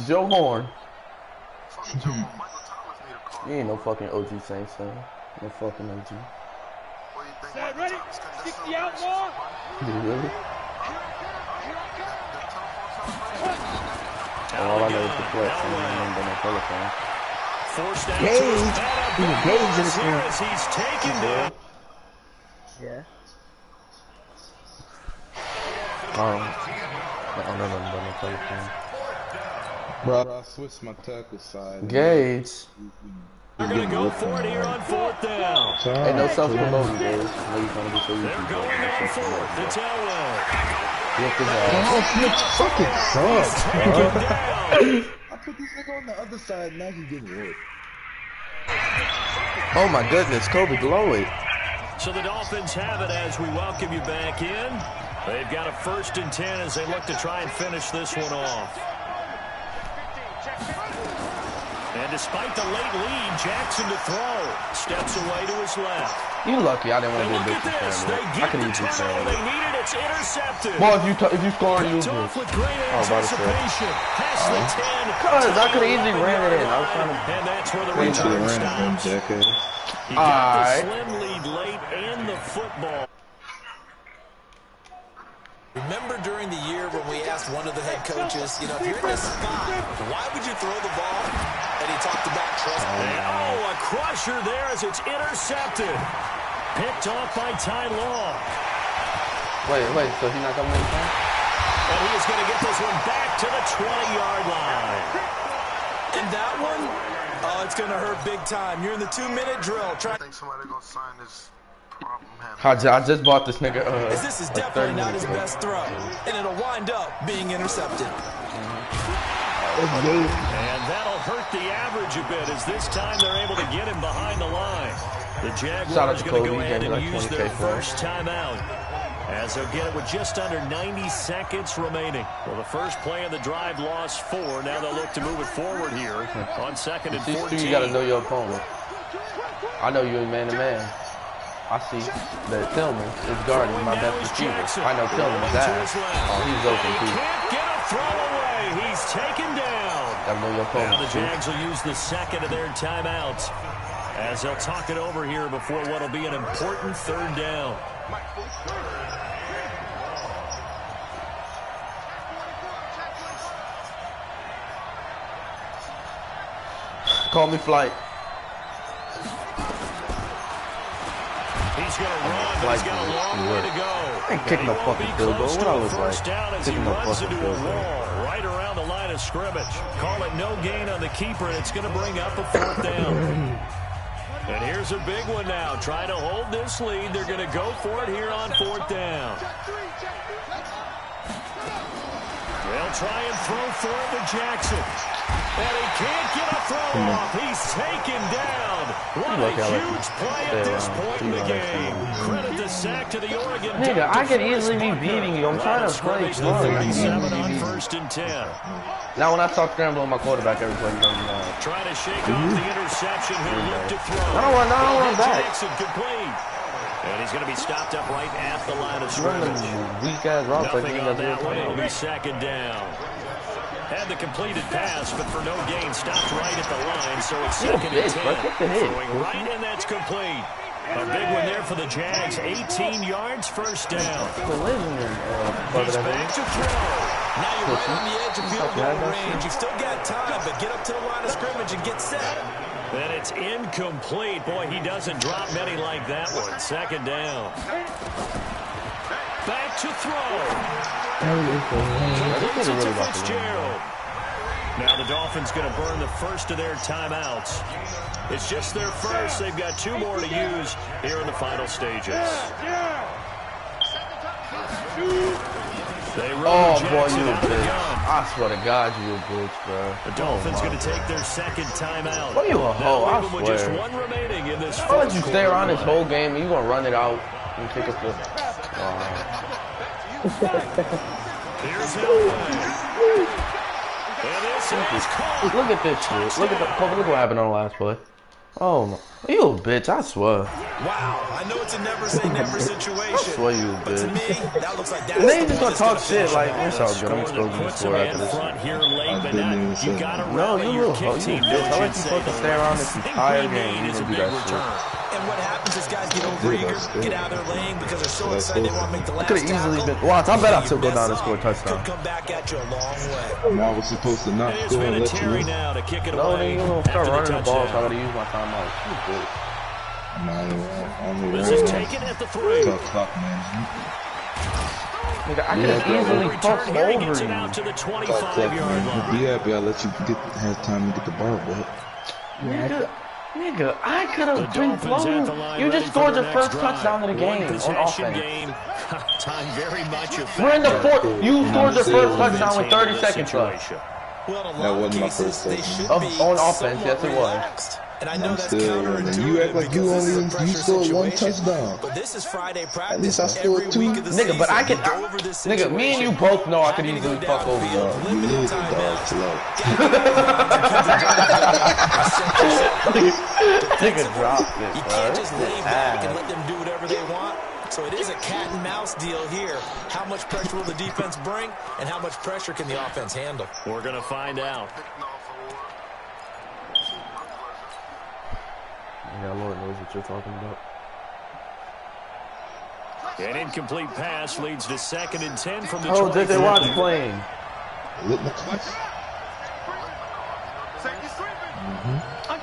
Joe Horn. You ain't no fucking OG Saints fan. No fucking OG. Set, ready? 60 out more. Really? All I know is the flex. I don't know no telephone. Gage! Gage in the here as he's taken down. Yeah. I don't know nothing about no telephone. Bro, I switched my tackle side. Gage. They're going to go for it here on 4th down. Ain't no self-promoting, Gage. I know you're trying to be so easy. They're going on 4th. It's Elway. Look at that. Fucking sucks, I put this nigga on the other side, now he's getting work. Oh my goodness, Kobe Glowy. So the Dolphins have it as we welcome you back in. They've got a 1st and 10 as they look to try and finish this one off. And despite the late lead, Jackson to throw. Steps away to his left. You lucky I didn't want to do a big this. They I get could the easily turnover say they needed. It's intercepted. Well, if you score, you lose. Off with great Oh, about to say. anticipation. Past the 10. Cause I could have easily ran it in. I was trying to. And that's where the They should return have ran stops. him, jackass. He got the Alright. slim lead late and the football. Remember during the year when we asked one of the head coaches, you know, if you're in this spot, why would you throw the ball? And he talked about trust. Oh, a crusher there as it's intercepted. Picked off by Ty Law. Wait, so he's not coming in time? And he is going to get this one back to the 20-yard line. And that one, oh, it's going to hurt big time. You're in the 2-minute drill. I think somebody gonna sign this problem I just bought this nigga. This is definitely not his best throw, and it'll wind up being intercepted. And that'll hurt the average a bit as this time they're able to get him behind the line. The Jaguars going to go ahead and use their first timeout as they'll get it with just under 90 seconds remaining. Well, the first play of the drive lost 4. Now they'll look to move it forward here on 2nd and 14. You got to know your opponent. I know you're man-to-man. I see that Tillman is guarding my best receiver. I know Tillman's ass. Oh, he's open too. Can't get a throw away. He's taken down. Gotta know your opponent. Now the Jags will use the second of their timeouts as they'll talk it over here before what will be an important 3rd down. Call me flight. He's going to run, but he's got a long way to go. I ain't kicking no fucking field goal. What I was like? Kicking no fucking field goal. Right around the line of scrimmage. Call it no gain on the keeper, and it's going to bring up a 4th down. And here's a big one now. Trying to hold this lead. They're going to go for it here on 4th down. They'll try and throw for it to Jackson. And he can't get a throw off. He's taken down. What a huge play at this point in the game. Credit the sack to the Oregon. Nigga, I could easily be beating you. I'm trying to play smart. 37 on 1st and 10. Now when I start scrambling my quarterback every play, you know, Trying to shake off the interception. He'll look to throw. I don't run back. Jackson complete. And he's going to be stopped up right at the line of scrimmage. Weak ass routes like Nothing you on got that one. It'll be to 2nd down. Had the completed pass, but for no gain, stopped right at the line, so it's 2nd and 10. Throwing right, and that's complete. A big one there for the Jags. 18 yards, 1st down. He's back to throw. Now you're right on the edge of field goal range. You've still got time, but get up to the line of scrimmage and get set. And it's incomplete. Boy, he doesn't drop many like that one. 2nd down. Back to throw. Completes it to Fitzgerald. Now the Dolphins going to burn the first of their timeouts. It's just their first. They've got 2 more to use here in the final stages. They oh, boy, you a bitch. I swear to God, you a bitch, bro. The Dolphins going to take their 2nd timeout. What are you a hoe? I swear. With just 1 remaining in this I'll let you stay around this whole game and you're going to run it out and kick us the... Here's Elway. Look at this shit. Look what happened on the last play. Oh, my. You a bitch, I swear. Wow, I know it's a never say never situation. I swear you a but to bitch. me, that looks like that's And then you the just one gonna that's talk shit like, finish it's all good. I'm Score exposing that the puts score them after in this. front here late, I but didn't even you say got to that. No, rally you your little kick hoe. You team. bitch. I let you fucking stay around this entire game. You Is a didn't do big that shit. return. And what happens is guys get overeager, get out of their lane because they're so excited they want to make the I last could have easily tackle. been. Watch, I bet I You still go mess down and up, score a touchdown. could come back at you a long way. Now we're supposed to not It's score and let you Vinatieri win. now to kick it No, then away you gonna start after running the ball, so I touchdown. gotta use my timeout. You bitch. I'm This is taken at the 3. tough clock management. Nigga, I could have easily fucked Return here, he over gets it you. out to the Tough clock 25-yard management. line. Be happy I let you have time to get the ball back. Nigga, I could The have been Dolphins at the floating. line You ready just for scored their your next first drive. touchdown of the game on One-possession offense. game. Time very much a We're in the factor. fourth. You scored your first touchdown with 30 This seconds left. situation. Well, in a That lot of wasn't my cases, first they touchdown. should be On offense, yes, it was. relaxed. And I know I'm that's still, man. counterintuitive You act like you because this is a only pressure scored one situation. touchdown. But this is Friday practice. At least I every scored two. week of the Nigga, but I season. can. You go over this Nigga, me and you situation, both know I could having to easily go fuck over you. downfield, You limited is a dog, timeouts. chill out. Nigga dropped it, You bro. can't just lay back and Ass. let them do whatever they want. So it is a cat and mouse deal here. How much pressure will the defense bring, and how much pressure can the offense handle? We're going to find out. Yeah, Lord knows what you're talking about. An incomplete pass leads to 2nd and 10 from the Oh, 20. did they watch playing? Litmus.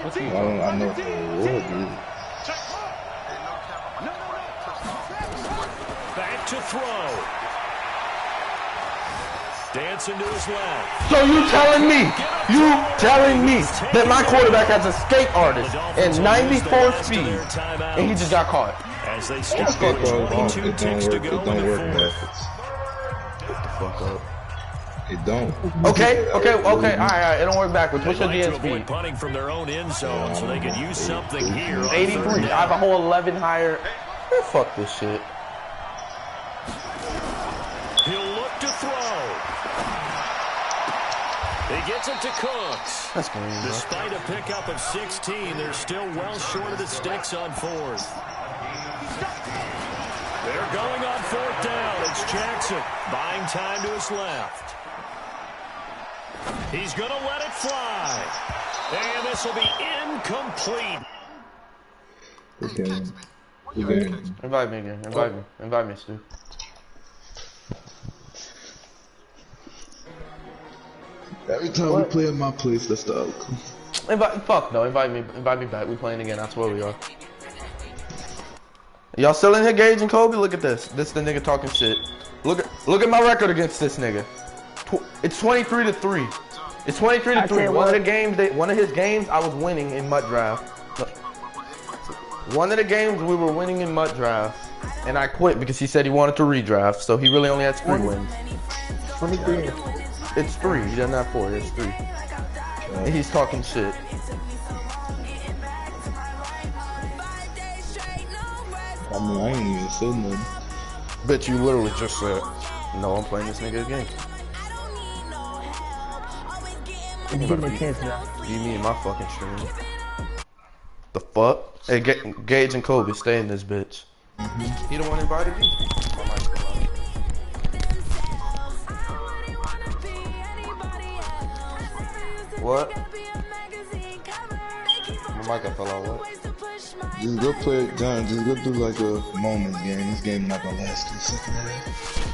What's he? I know what dude. Back to throw. Dancing to his left. So you telling me that my quarterback has a skate artist and 94 speed, and he just got caught? As they start with 22 ticks to go in Don't the work 4th. backwards. Shut the fuck up. It don't. Okay. All right. It don't work backwards. What's your They like to DSP? avoid punting from their own end zone so they can use something here. on 83. 3rd I have a down. whole 11 higher. Man, fuck this shit. He'll look to throw. He gets it to Cooks. That's green, bro. Despite a pickup of 16, they're still well short of the sticks on 4th. They're going on 4th down. It's Jackson buying time to his left. He's going to let it fly. And this will be incomplete. Okay. Invite me again. Invite me, Stu. Every time we play in my place, that's the outcome. Invite me back. We playing again. I swear we are. Y'all still in here, Gage and Kobe? Look at this. This the nigga talking shit. Look at my record against this nigga. It's 23-3. It's 23-3. One of his games, I was winning in MUT draft. One of the games we were winning in MUT draft, and I quit because he said he wanted to redraft. So he really only has 3 wins. 23. It's 3. He doesn't have 4. It's 3. And he's talking shit. I mean, I ain't even said nothing. Bet you literally just said, no, I'm playing this nigga again. You give me a chance now. You mean my fucking stream. The fuck? Hey, Gage and Kobe, stay in this bitch. He the one invited you. What? My mic fell out, what? Just go play, John. Just go do like a moments game. This game not gonna last the second half.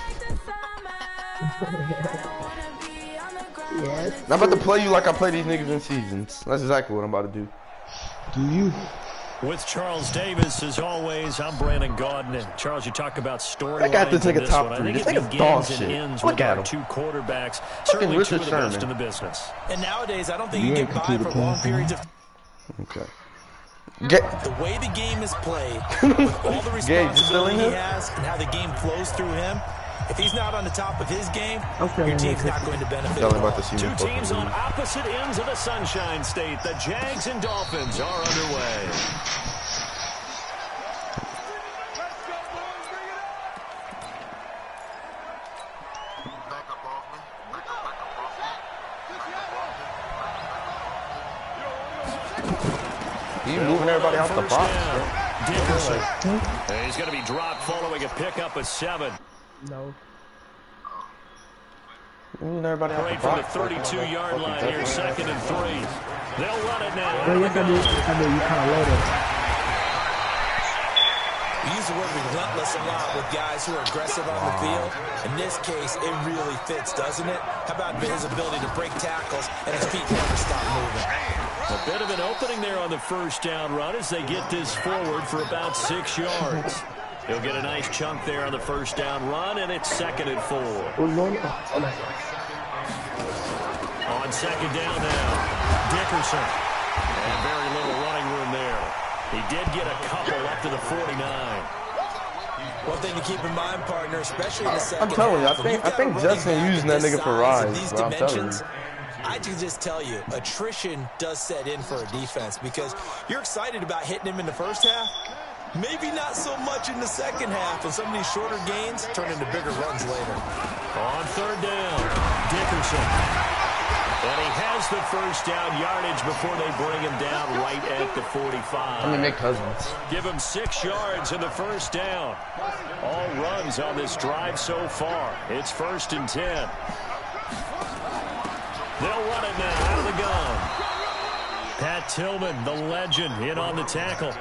Yes. I'm about to play you like I play these niggas in seasons. That's exactly what I'm about to do. Do you? With Charles Davis, as always, I'm Brandon Gaudin. And Charles, you talk about storylines. I got this nigga top one. 3. I think This it nigga's begins dog and shit. ends Look with at our him. 2 quarterbacks. Certainly 2 Richard of the best Sherman. in the business. And nowadays, I don't think You you ain't get by completed for long pass, periods of Okay. the way the game is played, with all the Gage, you still in responsibility he here? has and how the game flows through him. If he's not on the top of his game, Okay, your team's okay. not going to benefit Tell at him all. about to see me 2 fucking teams on leave. opposite ends of the Sunshine State. The Jags and Dolphins are underway. You moving everybody out the box, bro. Dickerson. He's going to be dropped following a pickup of 7. No. Moving everybody out the From the box. 32-yard line here, 2nd and 3. They'll run it now. Well, yes, I do. You kind of loaded. We use the word relentless a lot with guys who are aggressive on the field. In this case, it really fits, doesn't it? How about his ability to break tackles and his feet never stop moving? A bit of an opening there on the first down run as they get this forward for about 6 yards. He'll get a nice chunk there on the first down run, and it's 2nd and 4. On 2nd down now, Dickerson. And very little running room there. He did get a couple up to the 49. One thing to keep in mind, partner, especially in the second I'm telling you, half, I think Justin using that nigga for rides, bro. I'm telling you. I can just tell you, attrition does set in for a defense because you're excited about hitting him in the first half. Maybe not so much in the second half, and some of these shorter gains turn into bigger runs later. On 3rd down, Dickerson. And he has the first down yardage before they bring him down right at the 45. I mean, Nick Cousins. Give him 6 yards in the first down. All runs on this drive so far. It's 1st and 10. They'll run it now out of the gun. Pat Tillman, the legend, in on the tackle.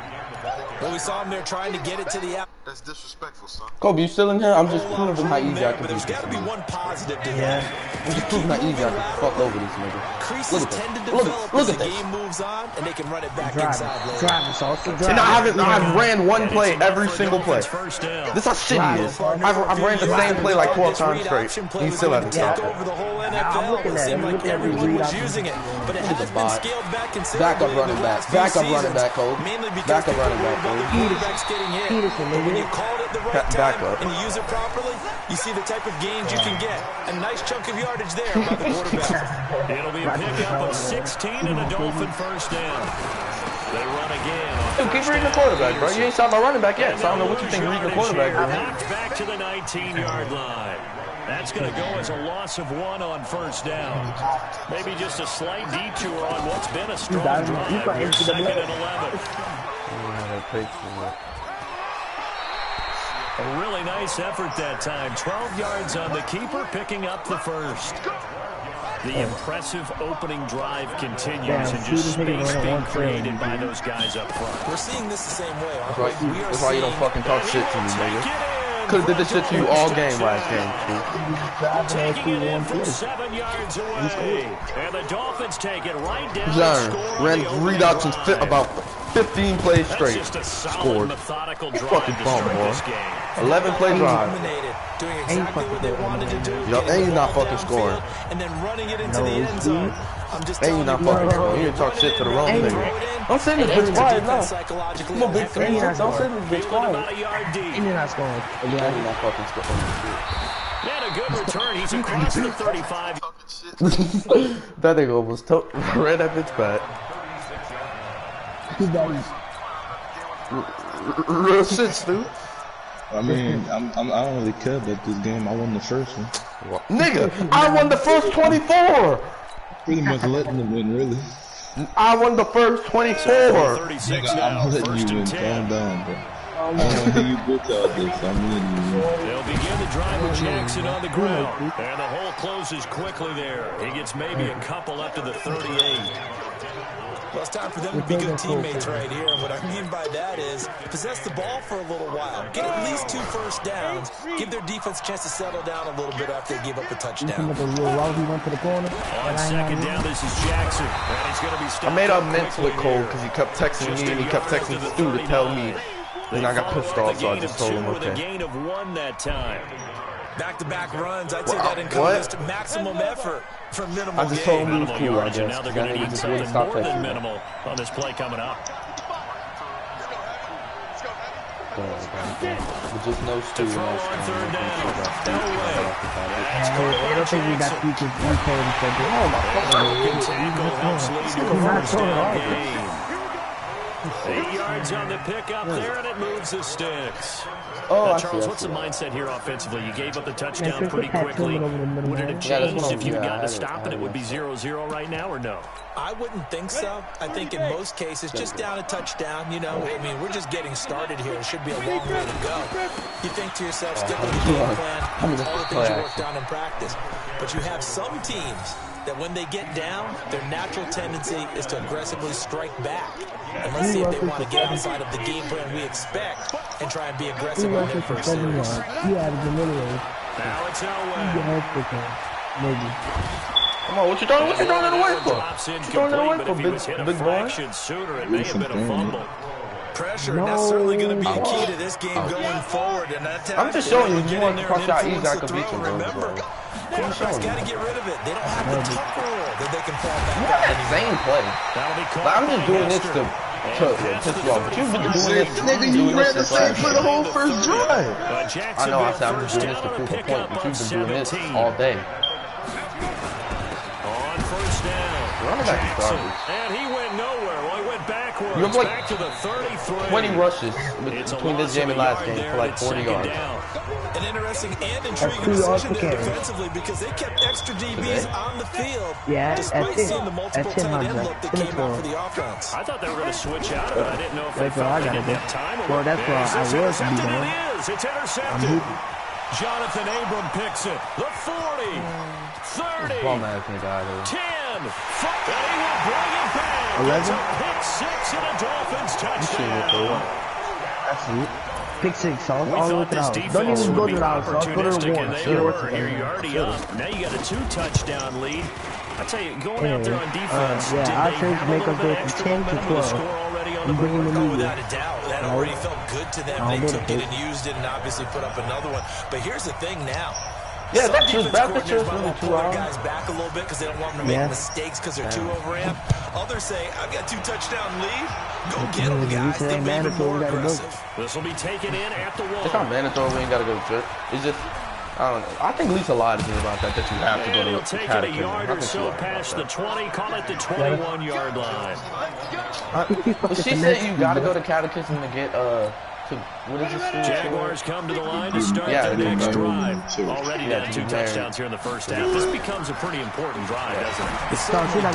Well, we saw him there trying to get it to the out. That's disrespectful, son. Kobe, you still in here? I'm just proving how easy I can But do there's this. got to be one positive to Yeah. I'm just proving how easy I can fuck over this nigga. Creases tend to develop as the game moves on, and they can run it back inside later. Driving, so also driving. And I've ran one play every single play. First down. This how shitty he is. I've ran the same play like 12 times straight. He still hasn't Take stopped it. over the whole I'm NFL. looking It at it. seemed I'm like looking at every everyone read was option. using it, but it Look at has the been bot. scaled back considerably. Backup in running the back. last few Backup running seasons, back, Cole. mainly because Backup people running worry back, about the Cole. quarterbacks getting hit. Peterson, But when nigga. you call it the right time Backup. and you use it properly, you see the type of gains you can get. A nice chunk of yardage there by the quarterback. It'll be a pickup of 16 and a Dolphin first down. They run again. Dude, keep reading the quarterback, bro. You ain't stopped my running back yet, so I don't know what you think reading the quarterback is. Knocked back to the 19-yard line. That's going to go as a loss of 1 on first down. Maybe just a slight detour on what's been a strong drive. Here's 2nd and 11. A really nice effort that time. 12 yards on the keeper, picking up the first. The impressive opening drive continues and just space being created by those guys up front. We're seeing this the same way, aren't That's we? why, that's why you don't fucking talk shit to me, nigga. Take it in. Could've did this shit to you all game last game, Taking it in from 7 yards away. And the Dolphins take it right down. John ran read options about 15 plays straight. Just a solid, Scored. methodical drive Fucking to bum, start boy. this game. 11 play drive. Dominated, doing exactly what they wanted to do. Yup, and he's not fucking scoring. And then running it into the end zone. I'm just And telling you not you, fucking scoring. You didn't talk shit to the wrong nigga. Don't say this bitch quiet now. I'm a big fan. Don't say this bitch Feeling quiet. about a yard deep. And you're not scoring. And you not fucking scoring. And a good return. He's across the 35. Talking shit. That nigga almost ran that bitch back. Who's that? Real shit, Stu. I mean, I don't really care about this game. I won the first one. Nigga, I won the first 24. Pretty much letting them win, really. I won the first 24. 36 Nigga, now. I'm letting First you and win. 10. Calm down, bro. I don't want to hear you bitch all this. I'm letting you win. They'll begin the drive with Jackson on the ground. And the hole closes quickly there. He gets maybe a couple up to the 38. Well, it's time for them to be good teammates right here. And what I mean by that is possess the ball for a little while. Get at least 2 first downs. Give their defense a chance to settle down a little bit after they give up a touchdown. He went to the corner. On 2nd down, this is Jackson. And he's going to be stopped. I made amends with quickly Cole here. because he kept texting Just me and he a kept yard texting to the Stu to tell 39. me. And I got pissed off, so I just told him, With a okay. gain of 1 that time. Back-to-back runs, I'd say What? that encompassed maximum effort for minimal I just told him gain. he was Minimal cool, I yards, and guess. now they're That going to nigga need just wouldn't something stop more than texting me. minimal on this play coming up. But just no Stu. Throw on 3rd down. No way. That's I don't think we got features. We told him broken tackle helps lead to a He's not first throwing down all of gain. 8 yards on the pickup there, and it moves the sticks. Oh, Charles, what's the mindset here offensively? You gave up the touchdown pretty quickly. Would it have changed if you had got to stop and it would be 0-0 right now, or no? I wouldn't think so. I think in most cases, just down a touchdown, you know, I mean, we're just getting started here. It should be a long way to go. You think to yourself, stick with the game plan, all the things you worked on in practice. But you have some teams that when they get down, their natural tendency is to aggressively strike back. And let's see if they want to get outside of the game plan we expect and try and be aggressive on their first series. Alex Elway. Maybe. Come on, what you throwing? What you throwing it away for? Drops What you throwing it away for, but if he was hit a big boy? fraction sooner, it may have been a fumble. Pressure, and that's certainly going to be a key to this game going forward. And that I'm just showing you, you want to punch out easy, I could beat you. Remember, quarterbacks got to get rid of it. They don't have the tuck rule that they can fall back on. That same play. Like, I'm just doing this to piss you off. But you've been doing this. Nigga, you ran the same play the whole first drive. I know, I said I'm just doing this to prove a point, but you've been doing this all day. On first down. Running back is garbage. And he went nowhere. Well, he went backwards. You have like back to the 33. 20 rushes between this game and last game for like 40 yards. An interesting and intriguing decision there defensively because they kept extra DBs on the field despite seeing the multiple tight end look that came out for the offense. I thought they were going to switch out of it. I didn't know if they felt they didn't have time. Well, that's why I was to be done. It is. It's intercepted. Jonathan Abram picks it. The 40, 30, 10, and he will bring it back. 11. It's a pick six and a Dolphins touchdown. That's it. Pick six, all We the way thought to the this house. Don't defense even would go be to the house. I'll go to the opportunistic, one. and they were. Here you're already up. Now you got a 2-touchdown lead. I tell you, going out there on defense, did they I have think a make little us bit go from extra 10 to momentum 12. score already on the You bring board? in the Oh, media. without a doubt. That already felt good to them. They took it and used it and obviously put up another one. But here's the thing now. Yeah, Some that's just defense bad. That's coordinators just might really want to 2 pull their hours. guys back a little bit because they don't want them to make mistakes because they're too overamped. Others say, I've got 2-touchdown lead. Go get them, guys. They'll be even more aggressive. This will be taken in at the one. It's not mandatory. We ain't got to go to church. It's just, I don't know. I think Lisa lied to me about that you have to go And to he'll the take it a catechism. yard or so past the 20, call it the 21-yard line. But she said you got to go to catechism to get, what is this? Jaguars come to the line to start their next drive. Already down 2 touchdowns here in the first half. This becomes a pretty important drive, doesn't it? A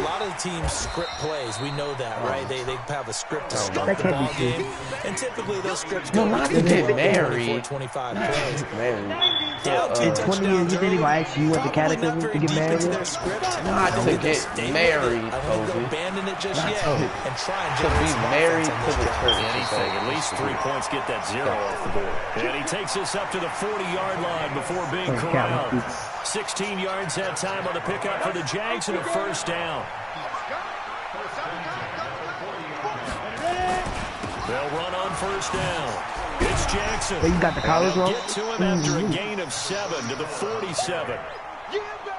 lot of the teams script plays. We know that, right? They have a script to start the ball game. And typically those scripts go not to get married. 25 plays. Down 20 years, you think he gonna ask you what the catechism to get married? Not to get married, Kobe. Abandon it just yet and try and To be married to the church. Anything, at least 3 points, get that 0 off the board. And he takes us up to the 40-yard line before being corralled. 16 yards that time on the pickup for the Jags and a first down. They'll run on first down. It's Jackson. But you got the college wrong? Get to him after a gain of 7 to the 47.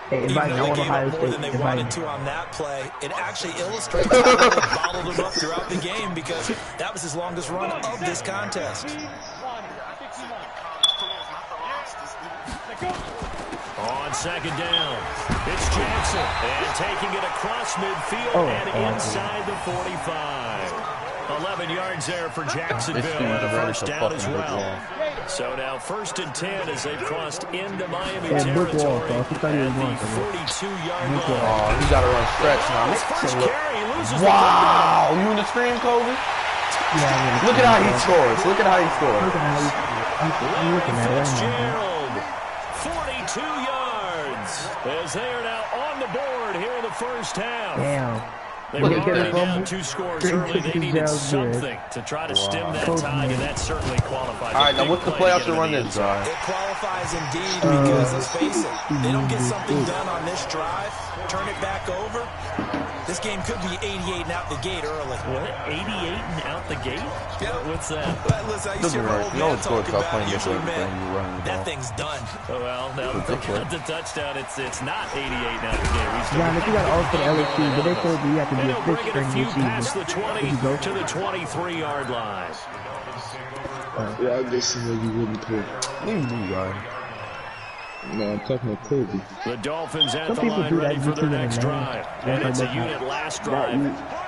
Hey, Even invite me. I though want they Ohio gave up more State. than they Invite wanted me. to on that play, it actually illustrates how they bottled them up throughout the game because that was his longest run of this contest. On second down, it's Jackson. And taking it across midfield and inside the 45. 11 yards there for Jacksonville and a first down as well. So now 1st and 10 as they've crossed into Miami territory at the 42-yard line. Oh, he got to run stretch now. First carry, he loses Wow, you in the screen, Kobe? Look at how he scores. Look at how he scores. I'm looking at it. Fitzgerald, 42 yards as they are now on the board here in the first half. Damn. They were already down 2 scores early. They needed something to try to stem that tide, and that certainly qualifies. All right, now what's the play out to run this drive? It qualifies indeed because, let's face it, they don't get something done on this drive, turn it back over, this game could be 88 and out the gate early. What? 88 and out the gate? Yeah. What's that? But listen, I used to hear my old man talking about usually, man, man, that thing's done. Oh, well, now that they got the touchdown, it's not 88 and out the gate. John, if you got all for the LSU, but they told you you have to be And a he'll fifth bring it a string few this past the season. 20 to the 23-yard line. Yeah, I guess you wouldn't play. Leave me, guy. No, I'm talking to Kobe. The Dolphins at Some the people line do that ready for their between the next names. drive. That's And like it's a that. unit last drive.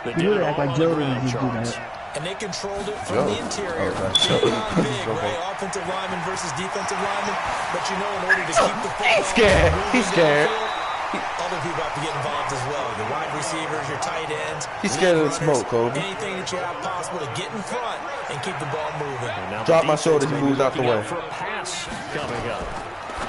They You did would it act all like on the Jordan ground, when you do Charles. that. And they controlled it from Joe. the interior. Okay. Big on big, right? Offensive lineman versus defensive lineman. But you know, in order to keep the football, He's scared. He's scared. Other people have to get involved as well. Your wide receivers, your tight ends. He's scared of the runners, smoke, Kobe. Anything that you have possible to get in front and keep the ball moving. Now Drop the my defense shoulders, he may be moved out the looking way. out for a pass coming up.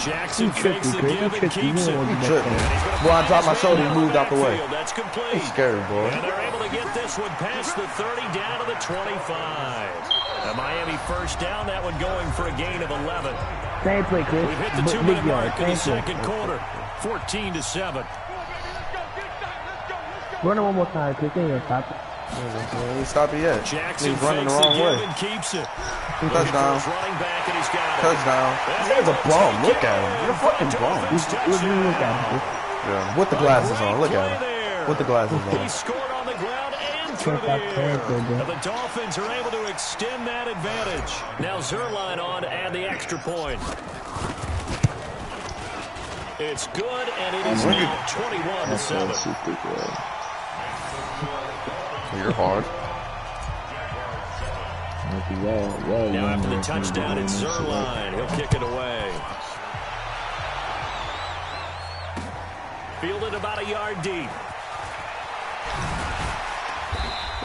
Jackson He tricked fakes you, the Chris. give He and tricked you. keeps You it. don't He want to do tripped me. that. Boy, I dropped my shoulder, he moved out the way. That's complete. He's scary, boy. And they're able to get this one past the 30 down to the 25. A Miami first down, that one going for a gain of 11. Same play, Chris. We've hit the Big 2-minute yard. mark in the Same second play. quarter. 14-7. Run it one more time, Chris. They ain't gonna stop it. He ain't stop it yet. Jackson He's running the fakes wrong give way. and keeps it. Touchdown. Running back and he's got it. Touchdown. This nigga's a bum. Look at him. You're a fucking bum. Look at him. Yeah. With the glasses on. Look at him. With the glasses He on. scored on the ground and through the air. And the Dolphins are able to extend that advantage. Now Zerline on to add the extra point. It's good, and it is now 21-7. You're hard. Now after the touchdown, it's Zerline. He'll kick it away. Fielded about a yard deep.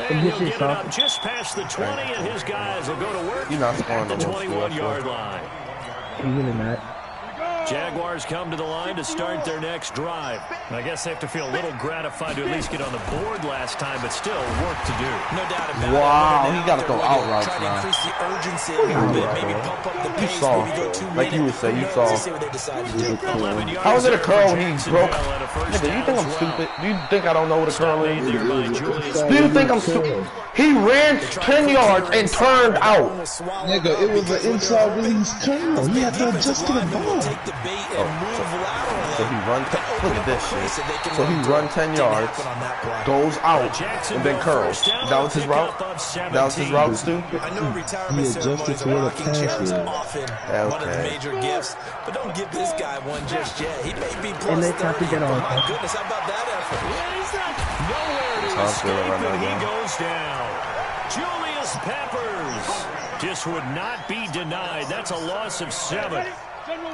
And he'll get it up just past the 20, and his guys will go to work You're not scoring at the no more, 21-yard line. He's really not. Jaguars come to the line to start their next drive. I guess they have to feel a little gratified to at least get on the board last time, but still work to do. No doubt about it. Wow, he got to go out routes Try to now. increase the urgency a little bit, maybe pump up the You pace, saw, maybe go 2 minutes. like you would say, you saw. Let's see what they decide to do. 11 yards How is it a there curl for when he Jacksonville broke? and a first Nigga, you down think I'm as well. stupid? Do you think I don't know what a curl Made is? there by Julius. Do you think I'm stupid? He ran 10 yards and turned out. Nigga, it was an inside release curl. He had to adjust to the ball. Take the bait and move laterally. So he run. Look at this shit. So he run 10 yards, goes out, and then curls. That was his route. That was his route, Stu. I know retirement ceremonies to are where the rocking pass chairs is. often one of the Okay. major gifts, but don't give this guy one just yet. He may be plus let's not 30, forget but all my that. goodness, how about that effort? Yeah, he's not nowhere to Sounds good escape, right now, and he yeah. goes down. Julius Peppers just would not be denied. That's a loss of 7.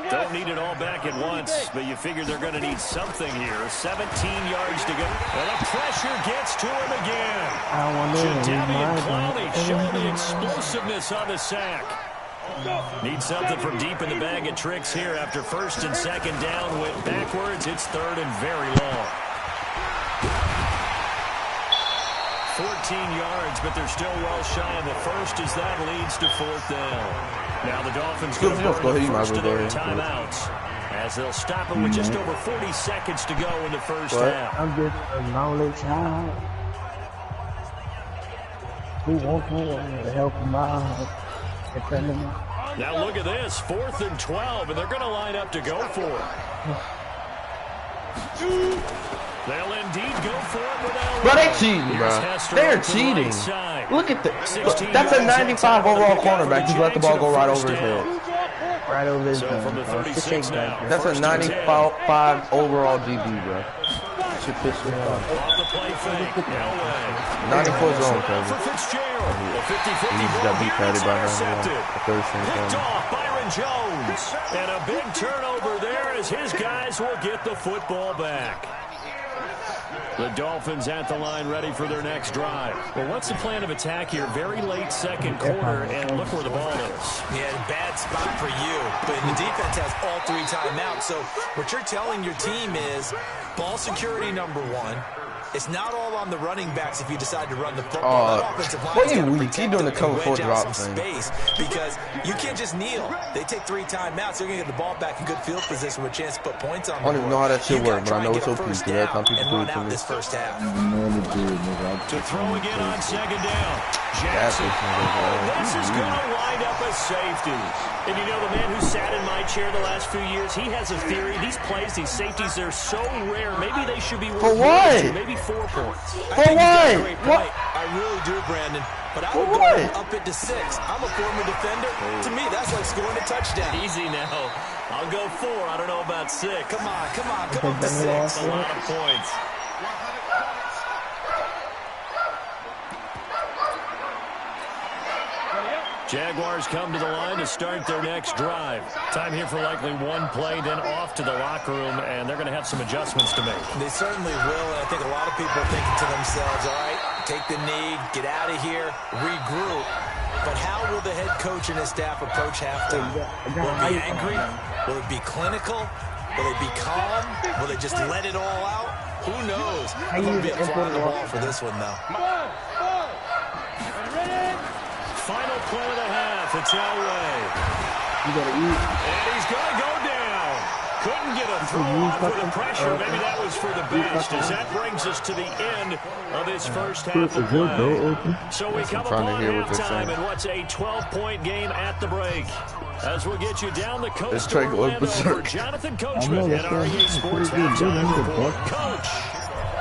Don't need it all back at once, but you figure they're going to need something here. 17 yards to go. And the pressure gets to him again. I don't want to Jadavian Clowney showing the explosiveness on the sack. Need something from deep in the bag of tricks here after first and second down. Went backwards. It's third and very long. 14 yards, but they're still well shy of the first as that leads to fourth down. Now the Dolphins going to burn the first of their timeouts as they'll stop it with just over 40 seconds to go in the first half. I'm just a lonely child who won't want to help him out. Now look at this, 4th and 12, and they're going to line up to go for it. They'll indeed go for it without. Bro, they cheating, bro. They're cheating. Look at this. That's a 95 overall cornerback. Just let the ball go right over his head. Right over his So from the 36 now. That's a 95 overall DB, bro. Should piss me off. Off the play fake. Elway. 94 zone, For Kevin. Fitzgerald. The 50-50 He just got beat patty by intercepted. the third string Picked corner. off Byron Jones. And a big turnover there as his guys will get the football back. The Dolphins at the line ready for their next drive. Well, what's the plan of attack here? Very late second quarter, and look where the ball is. Yeah, bad spot for you. But the defense has all 3 timeouts. So what you're telling your team is ball security number 1. It's not all on the running backs if you decide to run the football. That offensive line what is you gotta weak? He protect doing the it cover and 4 wedge out drop some thing. space because you can't just kneel. They take 3 timeouts. They're going to get the ball back in good field position with a chance to put points on the board. I don't even know how that shit works, but I know it's so OP. Because every time people do it to me. this first half. To throw again on second down. That's Jackson. what's This is going to wind up a safety. And you know, the man who sat in my chair the last few years, he has a theory. These plays, these safeties, they're so rare. Maybe they should be worth For what? maybe 4 points. For what? Great point. I really do, Brandon. but I would go up it to 6. I'm a former defender. To me, that's like scoring a touchdown. Easy now. I'll go 4. I don't know about 6. Come on, come up to 6. A lot of points. Jaguars come to the line to start their next drive. Time here for likely one play, then off to the locker room, and they're going to have some adjustments to make. They certainly will, and I think a lot of people are thinking to themselves, all right, take the knee, get out of here, regroup. But how will the head coach and his staff approach halftime? Will it be angry? Will it be clinical? Will it be calm? Will they just let it all out? Who knows? I'm going to be a fly on the wall for this one, though. Final play of the half. It's Elway. You gotta eat. And he's going to go down. Couldn't get a throw off with the pressure. Maybe that was for the best, as that brings us to the end of this first half of play. So we come upon halftime in what's a 12-point game at the break. As we'll get you down the coast of Orlando for Jonathan Coachman at REA Sports Halftime Report. Coach,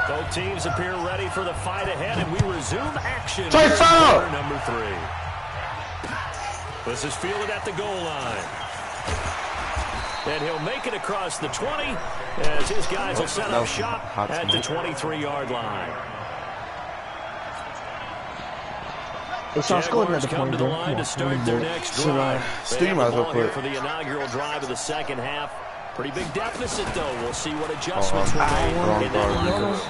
both teams appear ready for the fight ahead, and we resume action. Quarter number 3. This is fielded at the goal line. And he'll make it across the 20 as his guys will set up shop at the 23-yard line. Jaguars come to the line to start their next drive. They have the ball here for the inaugural drive of the second half. Pretty big deficit, though. We'll see what adjustments were made in that locker room.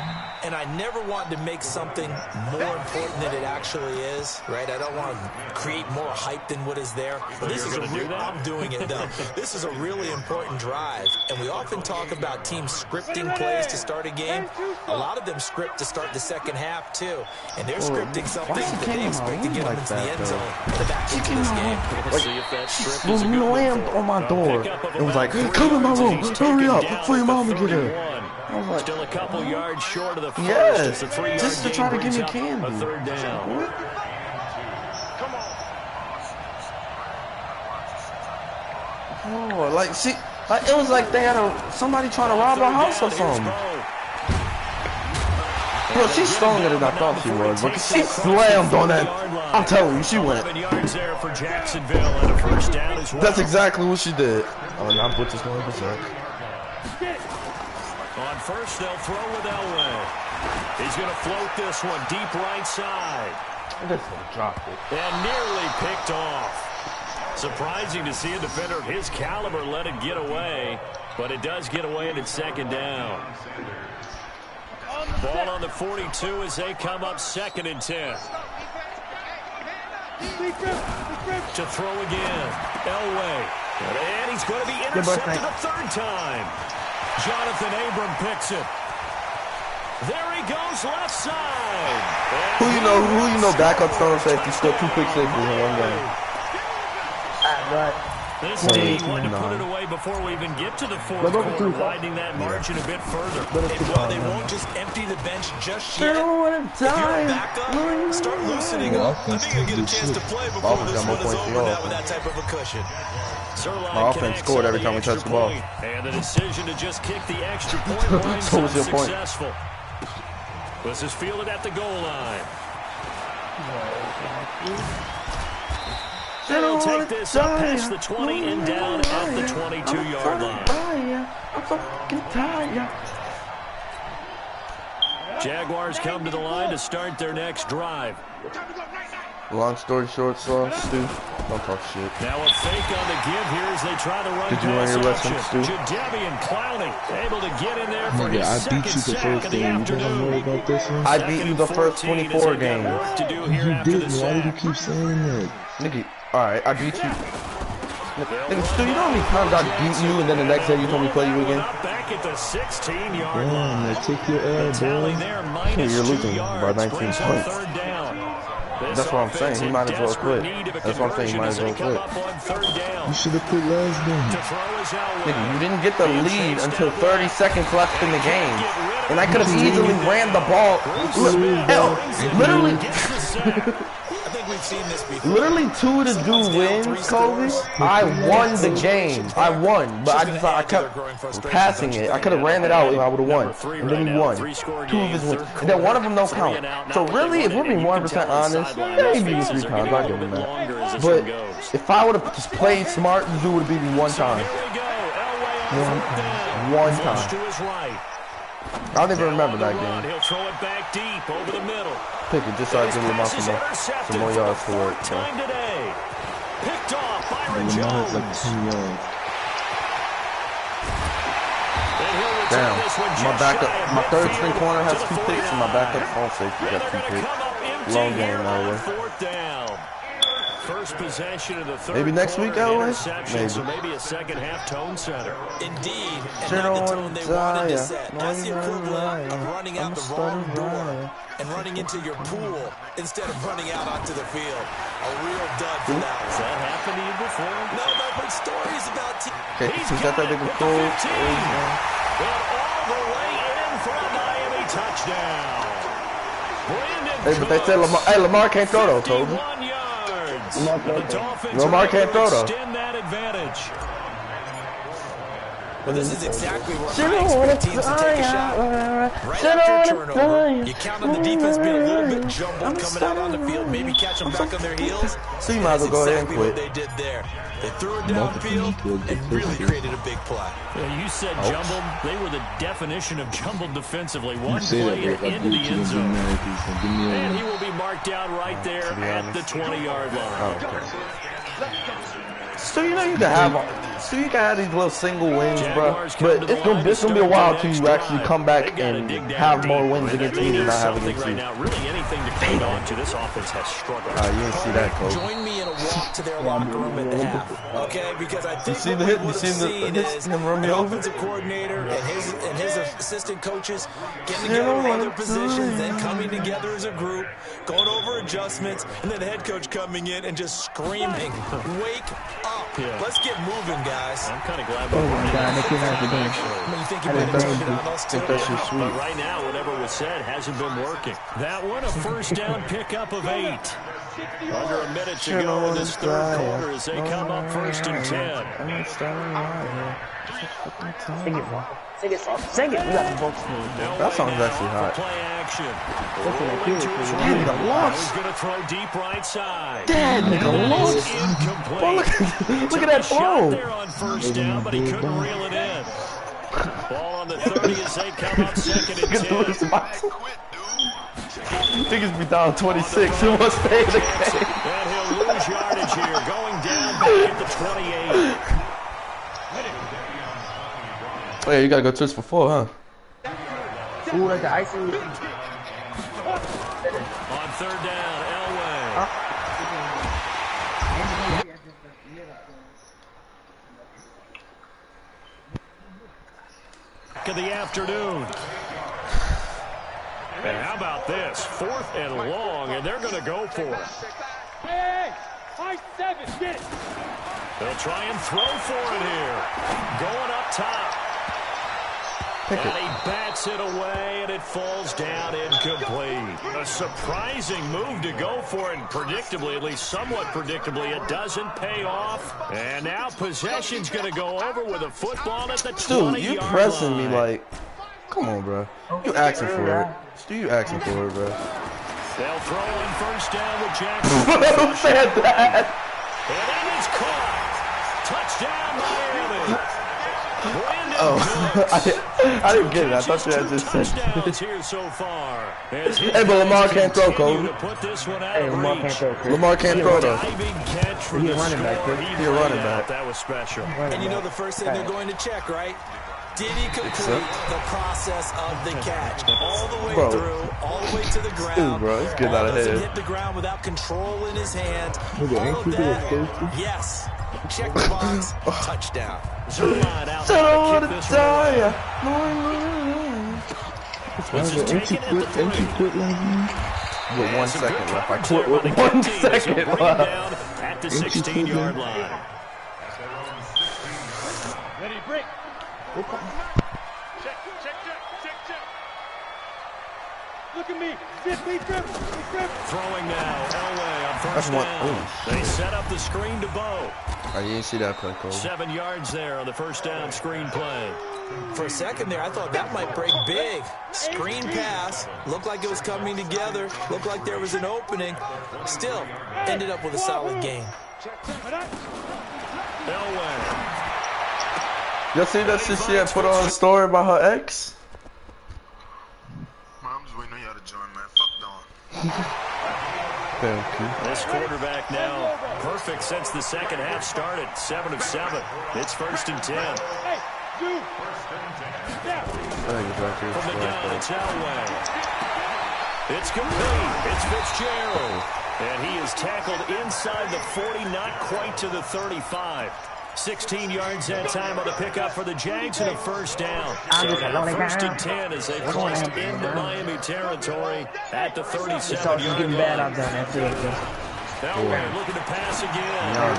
And I never want to make something more important than it actually is, right? I don't want to create more hype than what is there. But this is I'm doing it, though. This is a really important drive. And we often talk about teams scripting plays to start a game. A lot of them script to start the second half, too. And they're scripting something that they expect to get them into the end zone to back into this game. Like, she slammed on my door. It was like, come in my room, hurry up, before your mama get here. I was like, still a couple yards short of the first. Yes, a 3-yard just to try to give me up candy. A third down. Oh, like, see, like, it was like they had somebody trying to rob a house or something. Bro, she's stronger than I thought she was, but she slammed on that. I'm telling you, she went. That's exactly what she did. Oh, now put this 1%. On first, they'll throw with Elway. He's going to float this one deep right side. This one dropped it. And nearly picked off. Surprising to see a defender of his caliber let it get away, but it does get away and it's second down. Ball on the 42 as they come up 2nd and 10. To throw again. Elway. And he's going to be intercepted a third time. Jonathan Abram picks it. There he goes, left side. Who you know backup strong safety scored 2 quick safeties in one game. This team wanted to put it away before we even get to the fourth quarter, widening that margin a bit further. And while they won't just empty the bench just yet, if you're back up, start loosening up. I think you'll get a chance to play before this one is over now with that type of a cushion. My offense scored every time we touched the ball. And the decision to just kick the extra point was successful. This is fielded at the goal line. They'll take this up past the 20 and down at the 22-yard line. I'm fucking tired. Jaguars come to the line to start their next drive. Long story short, Stu, don't talk shit. Now a fake on the give here as they try to run. Did you learn your lesson, Stu? Jadeveon Clowney able to get in there for his I second beat you the sack first of the game. You don't know afternoon. about this one? I beat you the first 24 games. You didn't. Why did you keep saying that? Nigga, alright, I beat you. Nigga, Stu, you know how many times I beat you and then the next day you told me to play you again? Back at the 16-yard line. Now take your L, boy. You're losing by 19 points. That's what I'm saying. He might as well quit. That's what I'm saying. He might as well quit. You should have quit last game. Nigga, you didn't get the lead until 30 seconds left in the game. And I could have easily ran the ball. Hell, literally. I think we've seen this before. Literally 2 to do wins, Kobe. I won the game. I won, but I kept passing it. I could have ran it out and I would have won. And then he won. 2 of his wins. And then 1 of them don't count. So really, if we're being 100% honest, maybe 3 times. I'll give him that. But if I would have just played smart, the dude would have beat me 1 time. One time. I don't even remember that game. He'll throw it back deep over the middle. Pick it just so I can give him some more yards to work. So. Picked off Byron Jones. Damn, my backup, my third string corner has 2 picks, and my backup phone safety got 2 picks. Long game, Elway. First possession of the third. Maybe next week, Elway. Maybe. So maybe a second half tone setter. Indeed, and not the tone they wanted to set. That's the equivalent of running out the wrong door and running into your pool instead of running out onto the field. A real dud for that one. Has that happened to you before? No, but stories about Okay, he's got that big of goal. And all the way in for a Miami touchdown. Hey, but they said Lamar. Hey, Lamar can't throw though, Kobe. Lamar can't throw though. Well, this is exactly where I expect teams to take a shot. Right after a turnover, you count on the defense being a little bit jumbled coming out on the field, maybe catch them back on their heels. So you might as well go ahead and quit. That's exactly what they did there. They threw it downfield and really created a big play. Yeah, you said jumbled. They were the definition of jumbled defensively. One play and into the end zone. And he will be marked down right there at the 20-yard line. Oh, okay. So you know you can have these little single wins, bro. But it's gonna be a while till you actually come back and have more wins against me than I have against you. Really anything to cling on to. This offense has struggled. You didn't see that, Kobe. Join me in a walk to their locker room at the half, okay? Because I think you see the hit, you seen the him run me over. Offensive coordinator and his assistant coaches getting together in their positions, then coming together as a group, going over adjustments, and then the head coach coming in and just screaming, "Wake up! Yeah. Let's get moving, guys." I'm kind of glad we're running that I mean, you think you might have turned it on us too? But right now, whatever was said hasn't been working. That one, a first down pickup of 8. Under a minute to go in this third quarter as they come up 1st and 10. Sing it, bro. Sing it, bro. Sing it. We got the folks. That song's actually hot. Play action. Damn, the loss. He's going to throw deep right side. Damn, the loss. Bro, look at that throw. There on first down, but he couldn't reel it in. Ball on the 30 as they come up 2nd and 10. Niggas be down 26. Who wants to stay in the game? And he'll lose yardage here, going down back at the 28. Oh yeah, you gotta go twist for 4, huh? Ooh, like the icing. On 3rd down, Elway. Back of the afternoon. And how about this? 4th and long, and they're going to go for it. Hey, high 7, get it. They'll try and throw for it here. Going up top. And he bats it away, and it falls down incomplete. A surprising move to go for it, and predictably, at least somewhat predictably, it doesn't pay off. And now possession's going to go over with a football at the 20-yard line. Dude, you pressing me like, come on, bro. You asking for it. Stu, you asking for it, bro. They'll throw on first down with Jackson. Who said that? And that is caught. Touchdown, Miami. Oh, I didn't get it. I thought you had just said touchdowns here so far. Hey, but Lamar can't throw, Kobe. Hey, Lamar can't throw, Chris. Lamar can't throw, though. He's a running back, Chris. He's a running back. That was special. And you know the first thing they're going to check, right? Did he complete the process of the catch? All the way through, all the way to the ground. Dude, bro, it's getting out of hand. Hit the ground without control in his hand. All of that. Yes. Check the box. Touchdown. Zerline out. I don't want to die. This is taken at the 3. With 1 second left. I quit with 1 second left. At the 16-yard line. Ready, break. Check. Look at me. Throwing now. Elway on first down. They set up the screen to Bo. Oh, you didn't see that play, Cole. 7 yards there on the first down screen play. For a second there, I thought that might break big. Screen pass. Looked like it was coming together. Looked like there was an opening. Still, ended up with a solid game. Elway. Y'all see that shit she had put on a story about her ex? I'm just waiting on y'all to join, man. Fuck Dawn. Thank you. This quarterback now perfect since the second half started. 7 of 7. It's 1st and 10. Hey, dude. From the gun, it's Elway. It's complete. It's Fitzgerald. And he is tackled inside the 40, not quite to the 35. 16 yards that time on the pickup for the Jags and a first down. So now 1st and 10 as they crossed into Miami territory at the 37-yard line. Elway looking to pass again. And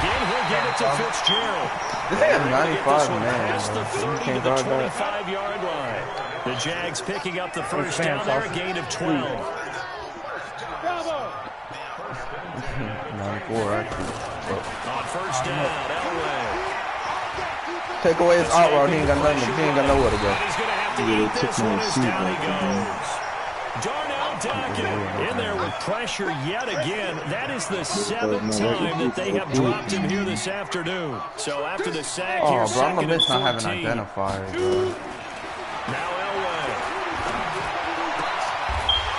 again, he'll give it to Fitzgerald. This thing has 95 man. Past the 30 to the 25-yard line. The Jags picking up the first down there, a gain of 12. 94 actually. On first down, Elway. Take away his out route, he ain't got nothing. He ain't got nowhere to go. He's going to have to eat this one as down he goes. Darnell Dockett in there with pressure yet again. That is the 7th time that they have dropped him here this afternoon. So after the sack here, Oh, bro, I'm gonna miss not 2nd and having 14. identifiers, bro. Now Elway.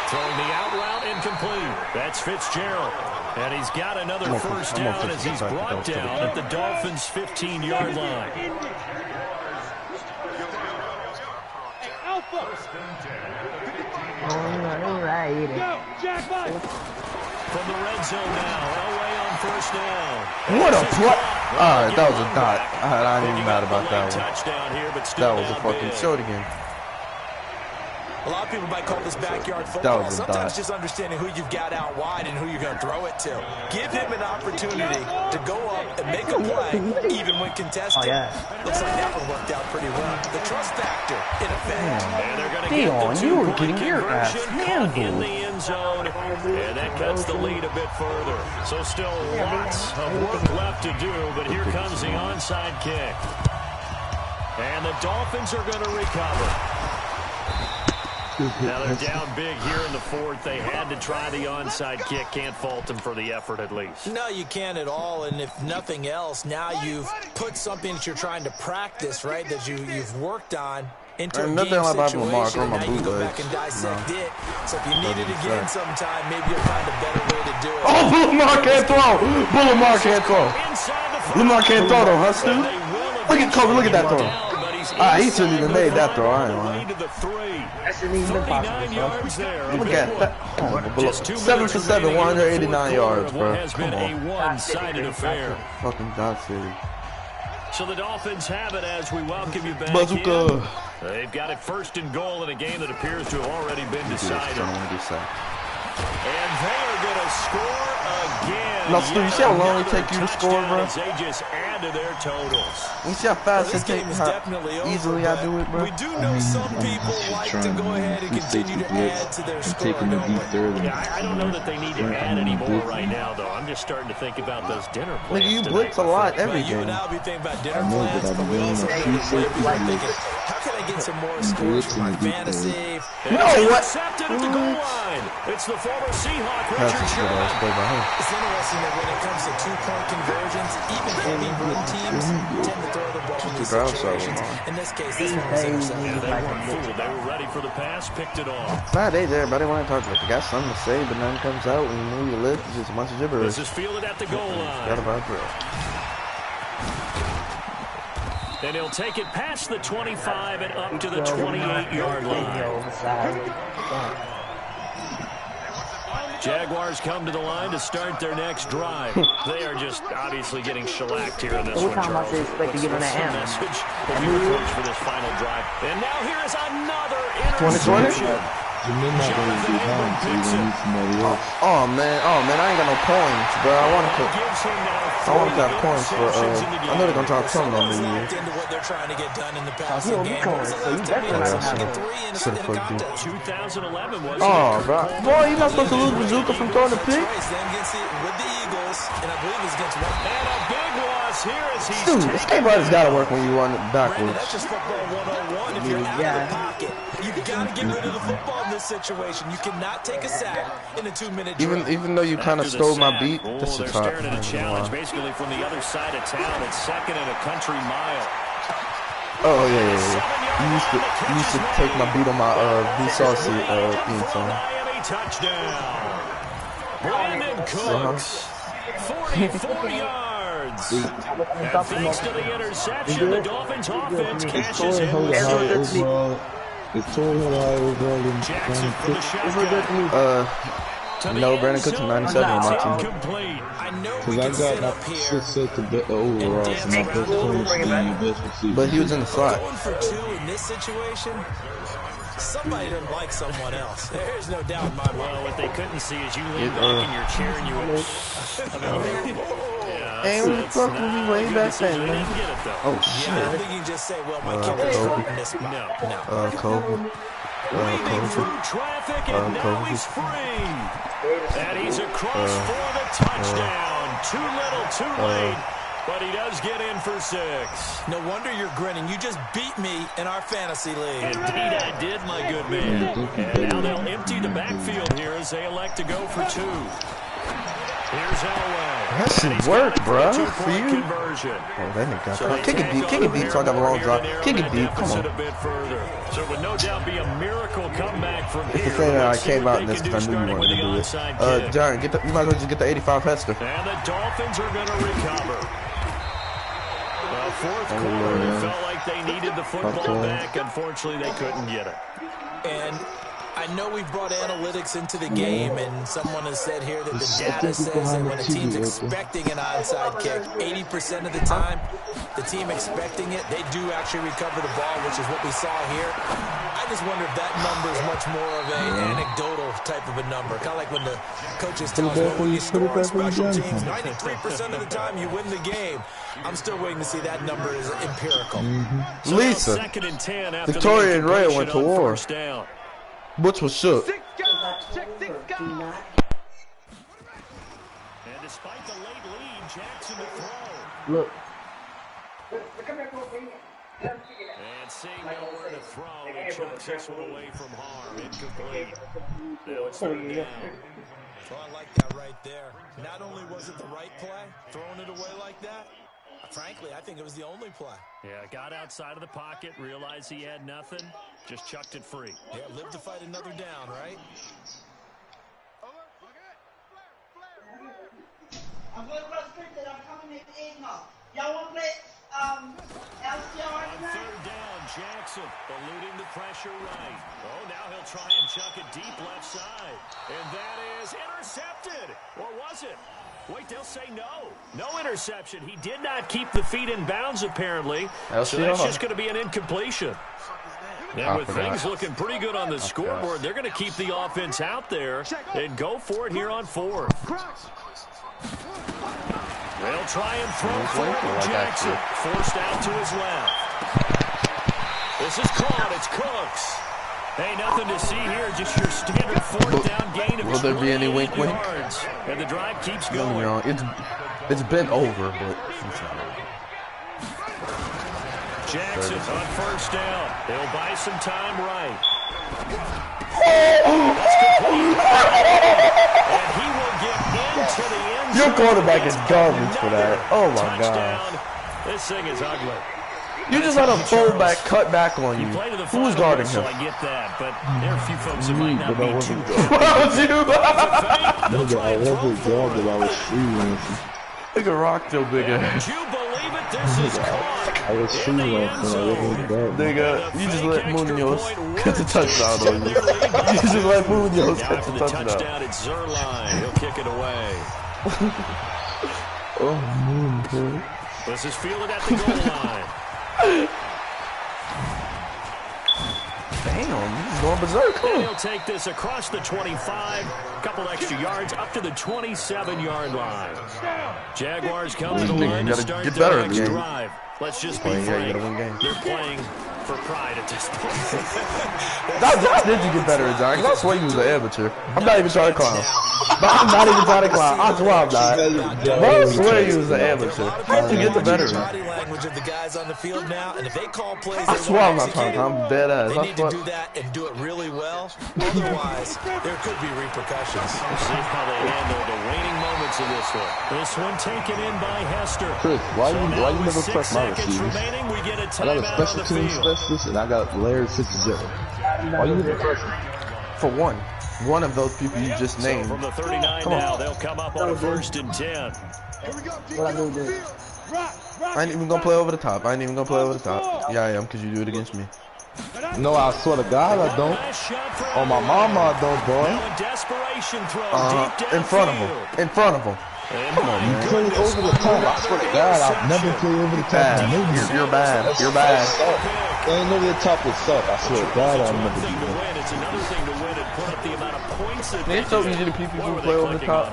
Throwing the out route incomplete. That's Fitzgerald. And he's got another first down as he's brought down at the Dolphins' 15-yard line. Hey, Alpha. Go, Jack Mike. From the red zone now, Elway on first down. What a play! Alright, that was a dot. I ain't even mad about that one. Touchdown here, but That was a fucking short again. A lot of people might call this backyard football. was a Sometimes dot. just understanding who you've got out wide and who you're going to throw it to. Give him an opportunity to go up and make a play, even when contested. Looks like that one worked out pretty well. The trust factor in effect. And they're going to get the 2-point conversion caught in the end zone. And that cuts the lead a bit further. So still lots of work left to do, but here comes the onside kick. And the Dolphins are going to recover. Now they're down big here in the 4th. They had to try the onside kick. Can't fault them for the effort at least. No, you can't at all. And if nothing else, now you've put something that you're trying to practice, right, that you've worked on into a game situation. Now you go back and dissect it. So if you need it again sometime, maybe you'll find a better way to do it. Oh, Bullamar can't throw! Bullamar can't throw! Bullamar can't throw though, huh, Stu? Look at Kobe, look at that throw. He shouldn't even made that throw, I ain't lying. Look at that. Oh, 7 for 7, 189 yards, bro. Come on. One-sided affair. Fucking dot city. So the Dolphins have it as we welcome you back Bazooka. in. They've got it 1st and goal in a game that appears to have already been decided. And they are going to score again. No, Stu, you see how long it take you to score, bro? They just add to their totals. You see how fast it takes, how easily I do it, bro? We do know some people like to go ahead and continue to add to their score. Yeah, I don't know that they need to add any more right now, though. I'm just starting to think about those dinner plans. Nigga, you blitz a lot every You game. and I will be thinking about dinner plans, but we also have to be thinking, how can I get some more scores for my fantasy? You know what? Intercepted at the goal line. It's the former Seahawk, That's Richard a shit ass Sherman. play by him. It's interesting that when it comes to 2-point conversions, even heavy run teams tend to throw the ball in these situations. In this case, this one was intercepted. They weren't fooled. They were ready for the pass, picked it off. Bad days, everybody want to talk like you got something to say, but nothing comes out when you move your lips. It's just a bunch of gibberish. This is fielded at the goal Forgot line. about that. And he'll take it past the 25 and up to the 28-yard line. Jaguars come to the line to start their next drive. They are just obviously getting shellacked here in this one, Charles. What's the message that you approach for this final drive? And now here is another interception. You're not going to be home, so you're going to need somebody else. Oh man, I ain't got no points, bro. I want to have points for I know they're gonna talk something on me. Into what they're trying to get done in the passing You game. so you definitely not gonna have it. 2011 was. Oh, bro, boy, you're not supposed to lose Bazooka from throwing the pick. Then gets it with the Eagles, and I believe it's against one. And a big loss here as he's Dude, this game has gotta work when you run it Brandon, backwards. that's just football 101. If you're out of the pocket, you gotta get rid of the football in this situation. You cannot take a sack in a 2-minute drill. Even though you kind of stole my beat, oh, this they're is hot. staring at a challenge basically from the other side of town. It's second and a country mile. Oh yeah. You used to take my beat on my Vsauce theme song. Miami touchdown. Brandon Cooks, 44 yards. And thanks to the interception, the Dolphins offense cashes in with It's totally overall in Jackson for the shotgun. No, Brandon Cooks 97 on my team. I know we because can I sit got up here. 6 sets of overall, so my best points being your best receiver. But he was in the slot. Going for 2 in this situation, somebody doesn't like someone else. There's no doubt in my mind. Well, what they couldn't see is you leaned back in your chair and you went. Hey, what the fuck was he way back then, man? Oh Yeah, I shit. don't think you can just say, well, my kicker's Kobe. in this spot. No. Kobe. Through traffic and now he's free. And he's across for the touchdown. Too little, too late. But he does get in for 6. No wonder you're grinning. You just beat me in our fantasy league. Indeed I did, my good man. And now they'll empty the backfield here as they elect to go for 2. Here's Elway. That should work, bro. For you. Conversion. Oh, that nigga. Kick it deep so I got a long drive. Kick it deep. Come on. A bit further. So it would no doubt be a miracle comeback from It's here. the thing that I Let's see came what out they in this can because I knew you starting wanted to with do the onside it. kick. John, you might as well just get the 85 Hester. And the Dolphins are going to recover. Well, fourth quarter, it felt like they needed the football back. Unfortunately, they couldn't get it. And I know we've brought analytics into the game, and someone has said here that the data says that when a team's expecting an onside kick, 80% of the time, the team expecting it, they do actually recover the ball, which is what we saw here. I just wonder if that number is much more of an anecdotal type of a number, kind of like when the coaches tell us when you score on special teams, 93% of the time you win the game. I'm still waiting to see that number is empirical. So Lisa, second and 10 after Victoria the and Ray went to incompletion on war. first down. Butch was shook. And despite the late lead, Jackson to throw. Look. And seeing nowhere to throw, he chucks this one away from harm. Incomplete. Now it's third down. So I like that right there. Not only was it the right play, throwing it away like that, frankly, I think it was the only play. Yeah, got outside of the pocket, realized he had nothing, just chucked it free. Yeah, live to fight another down, right? I'm going to restrict it. I'm coming in the eggnog. Y'all want to play LCR On tonight? third down, Jackson eluding the pressure right. Oh, now he'll try and chuck it deep left side. And that is intercepted. Or was it? Wait, they'll say no. No interception. He did not keep the feet in bounds, apparently. So that's just going to be an incompletion. And with things looking pretty good on the scoreboard, they're going to keep the offense out there and go for it here on fourth. They'll try and throw forward Jackson. Forced out to his left. This is caught. It's Cooks. Hey, nothing to see here. Just your standard fourth down gain of 28 Will there be any wink? yards. And the drive keeps going. It's been over, but Jackson on first down. They'll buy some time right. And he will get into the end zone. your quarterback is garbage for that. Oh my Touchdown. god. This thing is ugly. You just let a fullback cut back on you. Play to the Who was final guarding whistle, him? I get that, but there are a few folks that might not be too What was you? Nigga, I wasn't guarded, I was freelancing. Nigga rocked your big ass. Would you believe it? This is caught I was in the end freelancing, I zone. wasn't guarded. Nigga, you just let Munoz catch a touchdown on you. You just let Munoz Now catch for a the touchdown. touchdown, it's Zerline. He'll kick it away. Oh, man, bro. This is fielded at the goal line. Damn, going berserk. And he'll take this across the 25, a couple extra yards up to the 27-yard line. Jaguars come to the line to start their next drive. Let's just be frank, they're playing for pride at this point. How did you get better at John? I swear you was an amateur. I'm not even trying to clown. I'm not even trying to clown. I swear I'm not. Bro, I swear you was an amateur. How did you get the better? Body language of the guys on the field now, and if they call plays, I swear I'm not trying to. I'm dead ass. They need to do that and do it really well. Otherwise, there could be repercussions. We'll see how they handle the waning moments of this one. This one taken in by Hester. Chris, why you never press my receivers? Remaining, we get a I got a special team specialist and I got Larry Fitzgerald. Why you never press me? For one of those people you just named. So from the 39 now, they'll come up on a 1st and 10. What I do, dude? I ain't even gonna play over the top. Yeah, I am, because you do it against me. No, I swear to God I don't. On my mama I don't, boy. Desperation throw In front of him. Come on, You man. play over the top. I swear to God, I've never played over the top. You're bad. You're bad. Playing over the top is suck. I swear to God, I'll never do that. It's another thing to win and put up the amount of points that It's so easy to people who play over the top.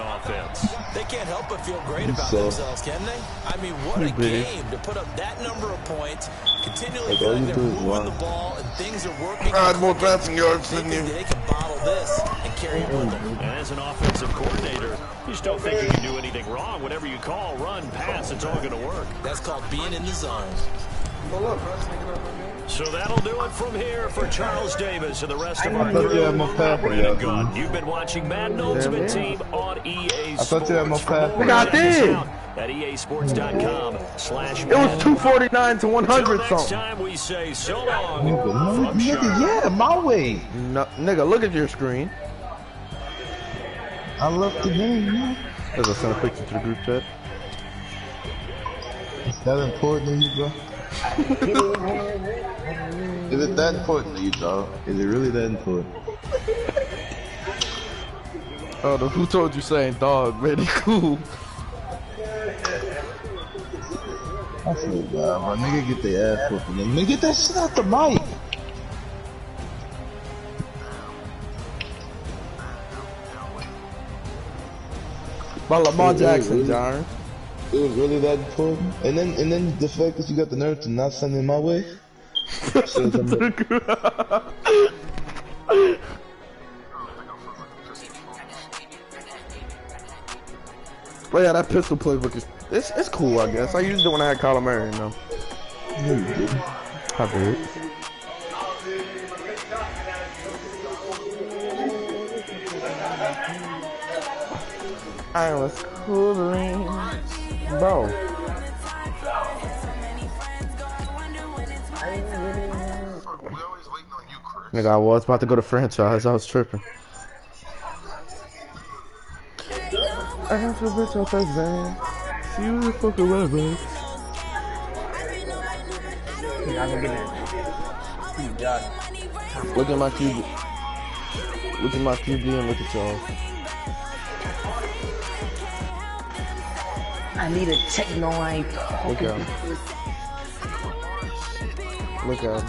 They can't help but feel great about themselves, can they? I mean, what a game to put up that number of points, continually feeling they're moving the ball, and things are working. I had more passing yards than you. They can bottle this and carry it with them. And as an offensive coordinator, you just don't think you can do anything wrong. Whatever you call, run, pass, it's all going to work. That's called being in the zone. So that'll do it from here for Charles Davis and the rest of our thought you had crew. more pass Brandon yards, Gunn. man. You've been watching Madden Ultimate Team on EA Sports. I thought you had more pass Nigga, I did. At easports.com/Madden. It was 249 to 100 Till next something. time we say so long. Nigga, yeah, my way. No, nigga, look at your screen. I love the game, man. As I send a picture to the group chat. Is that important to you, bro? Is it that important to you, dog? Is it really that important? Oh, who told you saying dog, man? He cool. I feel bad, my nigga get their ass whooped. Nigga, get that shit out the mic. By Lamar Jackson, John. It was really that important. And then the fact that you got the nerve to not send it my way. But yeah, that pistol playbook is it's cool, I guess. I used it when I had Kyler Murray, you know. No, you didn't. I did. I was cooling, bro. Nigga, I was about to go to franchise. I was tripping. I have to bitch out that van. See you the fucking rubber. Look at my QB. Look at my QB and look at y'all. I need a techno light. Look at him. Look at him.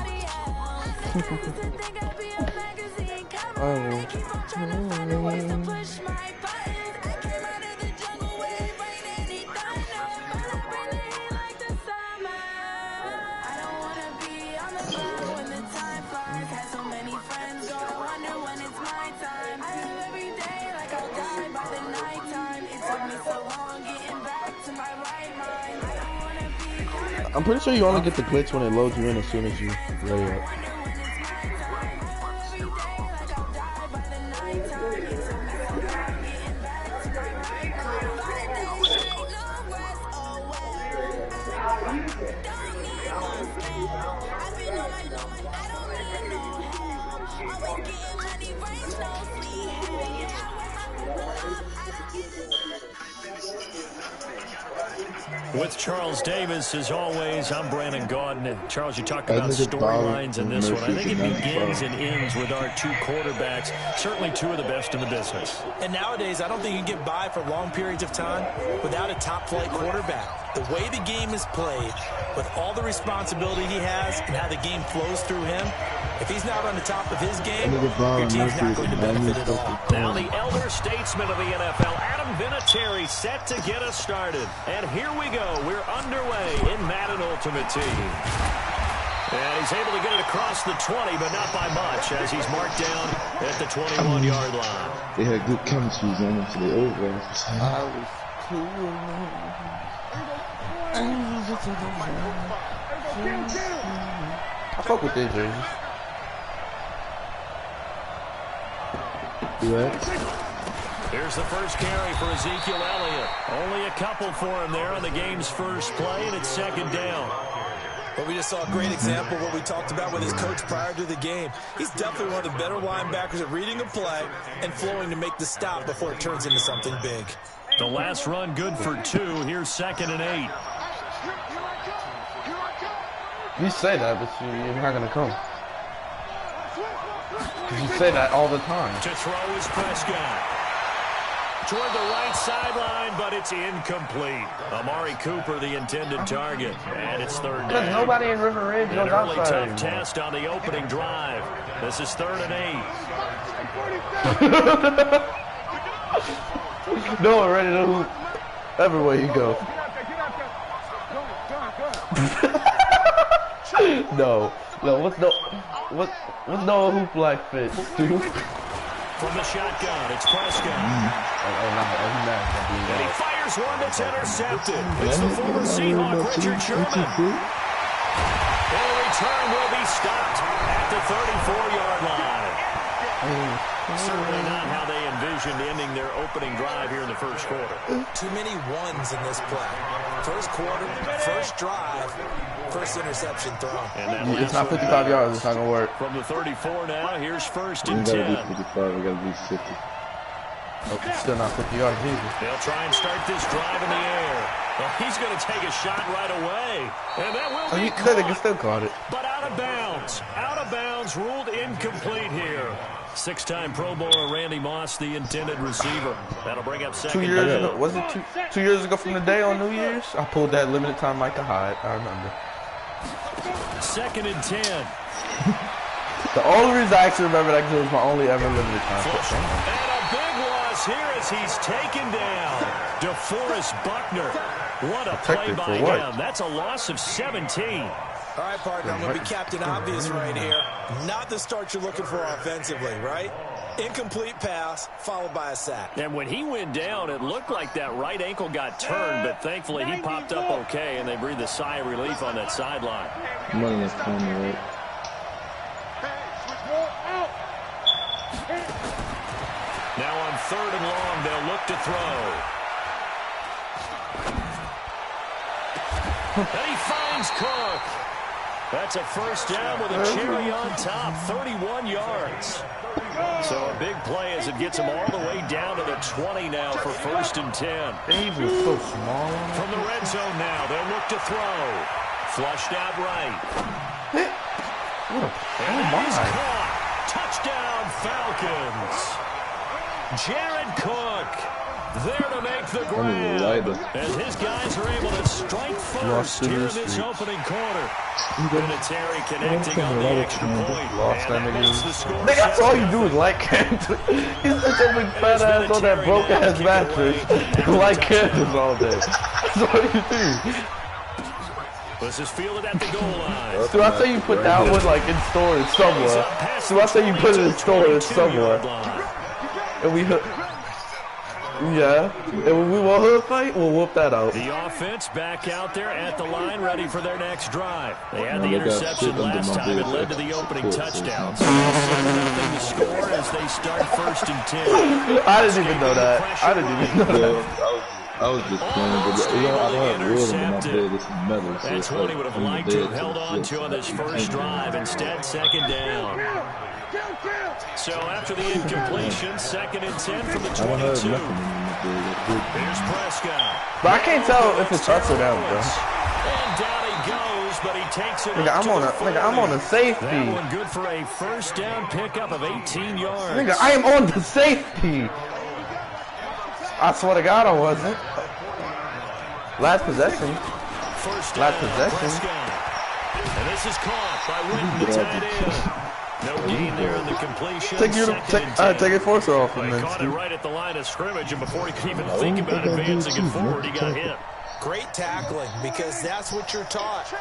I'm pretty sure you only get the glitch when it loads you in as soon as you lay up. With Charles Davis, as always, I'm Brandon Gaudin. And Charles, you talked about storylines in this one. I think it begins and ends with our two quarterbacks, certainly two of the best in the business. And nowadays, I don't think you can get by for long periods of time without a top-flight quarterback. The way the game is played, with all the responsibility he has and how the game flows through him, if he's not on the top of his game, your team's not going to benefit at all. Now the elder statesman of the NFL, Adam Vinatieri, set to get us started. And here we go. We're underway in Madden Ultimate Team. And he's able to get it across the 20, but not by much, as he's marked down at the 21-yard line. They had good chemistry on them, so they overlapped. I fuck with these jerseys. Here's the first carry for Ezekiel Elliott. Only a couple for him there on the game's first play, and it's second down. But we just saw a great example of what we talked about with his coach prior to the game. He's definitely one of the better linebackers at reading a play and flowing to make the stop before it turns into something big. The last run good for 2. Here's 2nd and 8. You say that, but you're not gonna come. Cause you say that all the time. To throw is Prescott. Toward the right sideline, but it's incomplete. Amari Cooper, the intended target, and it's 3rd down. There's nobody in River Ridge An on early outside. tough test on the opening drive. This is 3rd and 8. No one ready to hoop everywhere you go. No, what's no hoop like fit, dude? From the shotgun, it's Prescott. And he fires one that's intercepted. It's the former Seahawk, Richard Sherman. And the return will be stopped at the 34-yard line. Certainly not how they envisioned ending their opening drive here in the first quarter. Too many ones in this play. First quarter, first drive, first interception throw. And it's not 55 yards. It's not gonna work. From the 34 now, here's 1st and 10. We gotta be 55. We gotta be 50. Okay, still not 50 yards either. They'll try and start this drive in the air. Well, he's going to take a shot right away. And that will be caught, they can still caught it. but out of bounds. Out of bounds, ruled incomplete here. 6-time Pro Bowler Randy Moss, the intended receiver. That'll bring up 2 years ago. Was it 2 years ago from the day on New Year's? I pulled that limited time Micah Hyde. I remember. 2nd and 10. The only reason I actually remember that because it was my only ever limited time. And a big loss here as he's taken down. DeForest Buckner. What a play by him. That's a loss of 17. All right, partner, I'm going to be Captain Obvious right here. Not the start you're looking for offensively, right? Incomplete pass, followed by a sack. And when he went down, it looked like that right ankle got turned, but thankfully he popped up okay, and they breathed a sigh of relief on that sideline. Money is coming, right? Now on 3rd and long, they'll look to throw. And he finds Cook. That's a first down with a cherry on top, 31 yards. So a big play as it gets him all the way down to the 20 now for 1st and 10. Dave is so small. From the red zone now, they'll look to throw. Flushed out right. And that is caught. Touchdown, Falcons. Jared Cook there to make the grab. As his guys are able to strike first here in this opening quarter. Vinatieri connecting on the extra point. And that makes the score. Nigga, that's all you do is like Kansas. He's such a big fat ass on that broke ass mattress. Like Kansas all day. That's all you do. This is fielded at the goal line. So I say you put that one like in storage somewhere. So I say you put it in storage somewhere. And we yeah. And when we want her to fight, we'll whoop that out. The offense back out there at the line, ready for their next drive. They had the interception last time. It led to the opening touchdown. So 7-0 to score as they start 1st and 10. I didn't even know that. I didn't even know that. I was just playing, but I don't have wood in my bed. This is metal. So that's what he would have liked to have held on to on this first drive. Instead, 2nd down. So after the incompletion, 2nd and 10 from the 22. Here's Prescott. But I can't tell if it's us or them, bro. And down he goes, but he takes it. Nigga, I'm on a safety. That one good for a first down pickup of 18 yards. Nigga, I am on the safety. I swear to God I wasn't. Last possession. first down. Last possession. And this is caught by Witten, the tight end. No gain there in the completion. Take your force off. He caught it right at the line of scrimmage, and before he could even think about advancing it forward, he got hit. Great tackling, because that's what you're taught.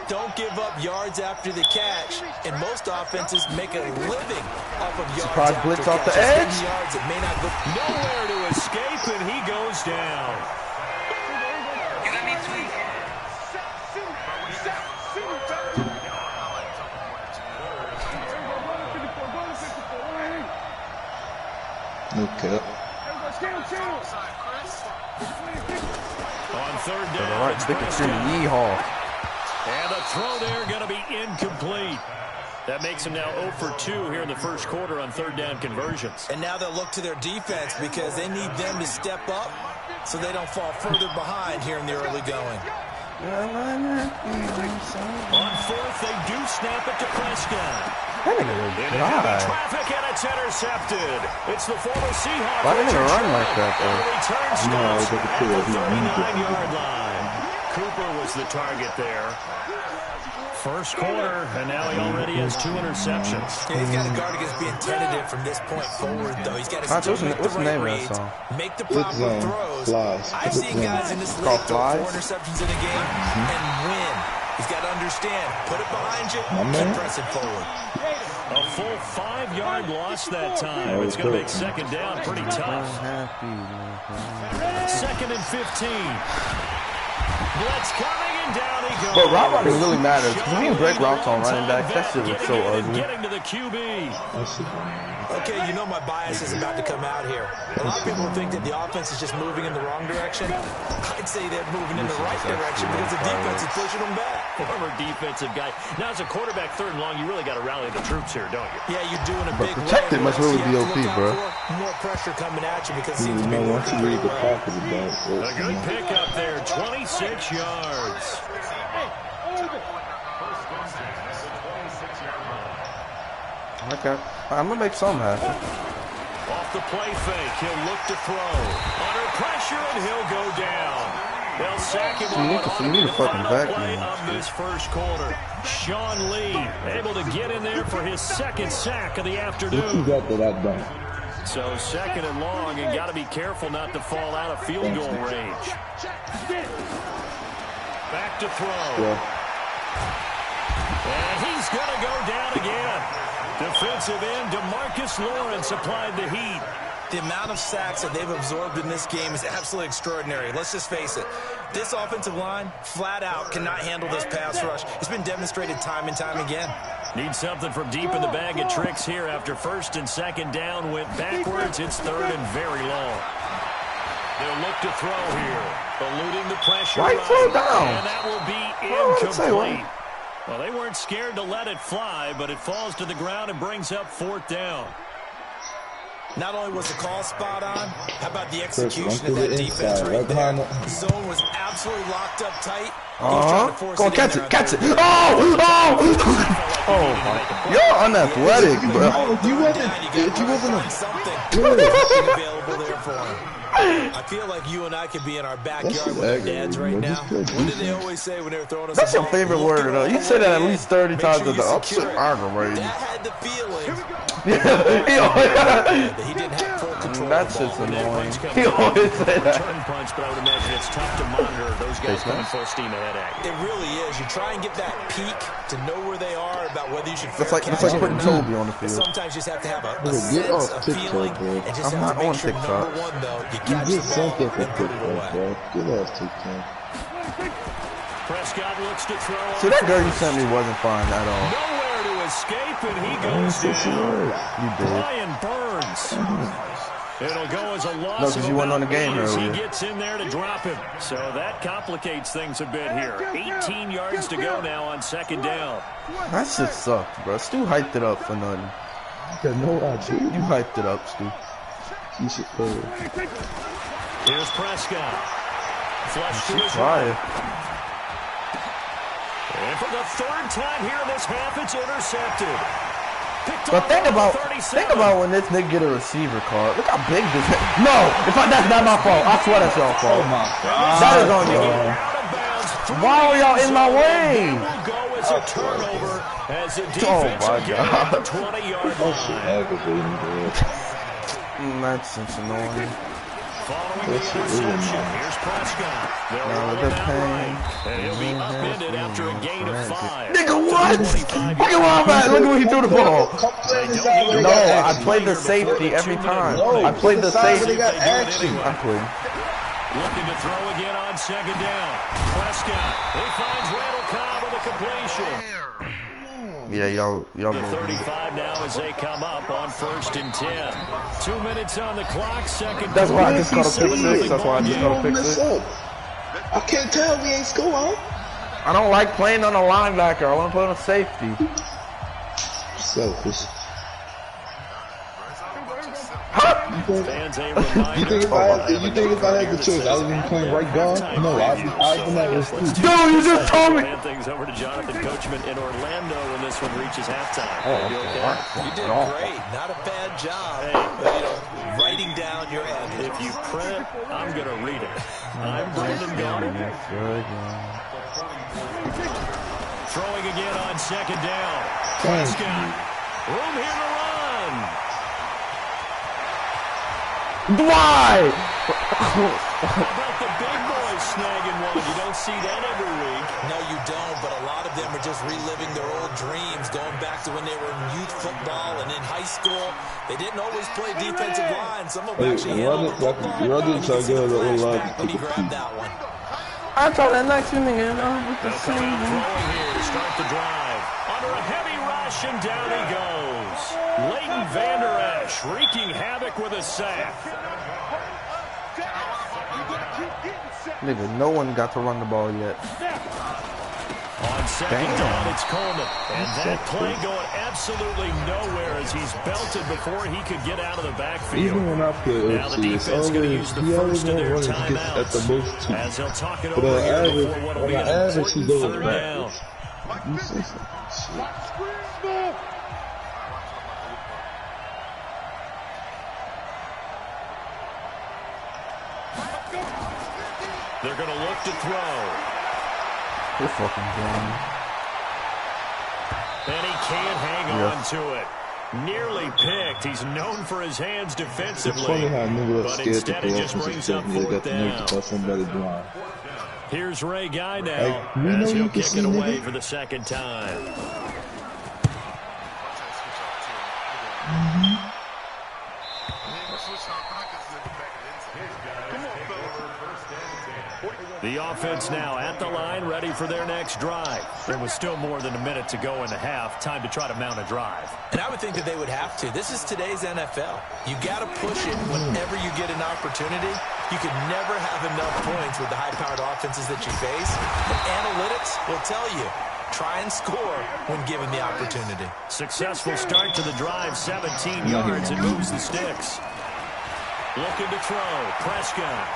Don't give up yards after the catch, and most offenses make a living off of yards Surprise after blitz off the catches. edge. Yards that may not go nowhere to escape, and he goes down. Okay. On third down, All right, big yeehaw. and the throw there going to be incomplete. That makes him now 0 for 2 here in the first quarter on third down conversions. And now they'll look to their defense because they need them to step up so they don't fall further behind here in the early going. On fourth, they do snap it to Prescott. That nigga was In heavy traffic, and it's intercepted. It's the former Seahawks. Why didn't he run like that, though? Return stops at the 39-yard line. Cooper was the target there. First quarter, and now he already has 2 interceptions. Yeah, he's got to guard against being tentative from this point forward, though. He's got to still make the right reads, make the proper throws. I've seen guys in this league throw 4 interceptions in a game and win. He's got to understand, put it behind you, keep pressing forward. A full 5-yard loss that time. It's going to make second down pretty tough. Second and 15. Blitz coming, and down he goes. But route running really matters, because when you break routes on running back, that shit was so ugly. Getting to the QB. Okay, you know my bias is about to come out here. A lot of people think that the offense is just moving in the wrong direction. I'd say they're moving in the right direction because the defense is pushing them back. Former defensive guy. Now, as a quarterback, third and long, you really got to rally the troops here, don't you? Yeah, you're doing a big protected must really be OP, bro. More pressure coming at you because it seems to be working pretty well. A good pickup there, 26 yards. Okay, I'm gonna make some happen. Off the play fake, he'll look to throw. Under pressure, and he'll go down. They'll sack him on the final play of this first quarter. Sean Lee able to get in there for his second sack of the afternoon. So second and long, and got to be careful not to fall out of field goal range. Back to throw. And he's going to go down again. Defensive end DeMarcus Lawrence applied the heat. The amount of sacks that they've absorbed in this game is absolutely extraordinary. Let's just face it. This offensive line, flat out, cannot handle this pass rush. It's been demonstrated time and time again. Need something from deep in the bag of tricks here after first and second down went backwards. It's third and very long. They'll look to throw here. Eluding the pressure. Right foot down. And that will be incomplete. Well, they weren't scared to let it fly, but it falls to the ground and brings up fourth down. Not only was the call spot on, how about the execution of that defense right there? The zone was absolutely locked up tight. Go on, catch it, catch it. Oh, you're unathletic, bro. If you wasn't available there for him. I feel like you and I could be in our backyard with our dads right now. What did they always say when they were throwing us? That's your favorite word, though. You say that at least 30 times a day. I'm so aggravated. That had the feeling. He didn't have full control. That's just annoying. He always say that. Return punch, but I would imagine it's tough to monitor those guys coming full steam ahead at you. It really is. You try and get that peak to know where they are about whether you should. It's like putting Toby on the field. Sometimes you just have to have a sense, a feeling, and just have to make sure number one, though, you catch the ball and put it away. Prescott looks to throw. See, that girl you sent me wasn't fine at all. Nowhere to escape, and he goes down. You did. Brian Burns. It'll go as a loss. No, because you weren't on the game earlier. He gets in there to drop him. So that complicates things a bit here. 18 yards to go now on second down. That shit sucked, bro. Stu hyped it up for nothing. No idea. You hyped it up, Stu. You should play it. Here's Prescott. Flush to his right. right. And for the third time here in this half, it's intercepted. But think about when this nigga get a receiver card. Look how big this is. No, that's not my fault. I swear that's your fault. Oh my God. That is on you. Out of bounds Why are y'all in my way? Will go as a turnover as the Oh defense my will get at the God. 20-yard That shit line. aggravating, bro. That's just annoying. Following the interception, here's Prescott. They'll roll him out right, and he'll be upended after a gain of 5. Nigga, what? Look at where I'm at. Look at where he threw the ball. No, I played the safety every time. I played the safety. I played. Looking to throw again on second down. Prescott, he finds Randall Cobb with a completion. Yeah, y'all The 35 now as they come up on 1st and 10. 2 minutes on the clock, second. That's why I just caught a pick six. That's why I just caught a pick six. I can't tell we ain't scoring. I don't like playing on a linebacker. I want to play on a safety. Selfish. Fans a reminder. You think if I had the choice, I would be playing right guard? No, I'd be that was too. Dude, you just told me. Hand things over to Jonathan Coachman in Orlando when this one reaches halftime. You okay? You did great. Not a bad job. Hey, writing down your end. If you print it, I'm going to read it. I'm Brandon Garner. Throwing again on second down. Prescott. Room here to run. Why? How about the big boys snagging one? You don't see that every week. No, you don't, but a lot of them are just reliving their old dreams, going back to when they were in youth football and in high school. They didn't always play defensive line. Some of them actually held the football. When he grabbed that one. I thought that next nigga with the Throwing here to start the drive. Under a heavy rush, and down he goes. Leighton Vander Esch wreaking havoc with a sack. Nigga, no one got to run the ball yet. On second down, it's Coleman. And that play going absolutely nowhere as he's belted before he could get out of the backfield. Even when I play Now the defense going to use the first of their timeouts as they'll talk it over here before what will be an important third down. They're going to look to throw. You're fucking dumb. And he can't hang on to it. Nearly picked. He's known for his hands defensively. It's funny how niggas but scared instead to he play just brings offensive up stuff. They got fourth to make down. it by somebody blind. Here's Ray Guy now Hey, we know as you he'll can kick see, it away nigga. for the second time. The offense now at the line, ready for their next drive. There was still more than a minute to go in the half. Time to try to mount a drive. And I would think that they would have to. This is today's NFL. You got to push it whenever you get an opportunity. You can never have enough points with the high-powered offenses that you face. And analytics will tell you, try and score when given the opportunity. Successful start to the drive, 17 yards, and moves the sticks. Looking to throw, Prescott.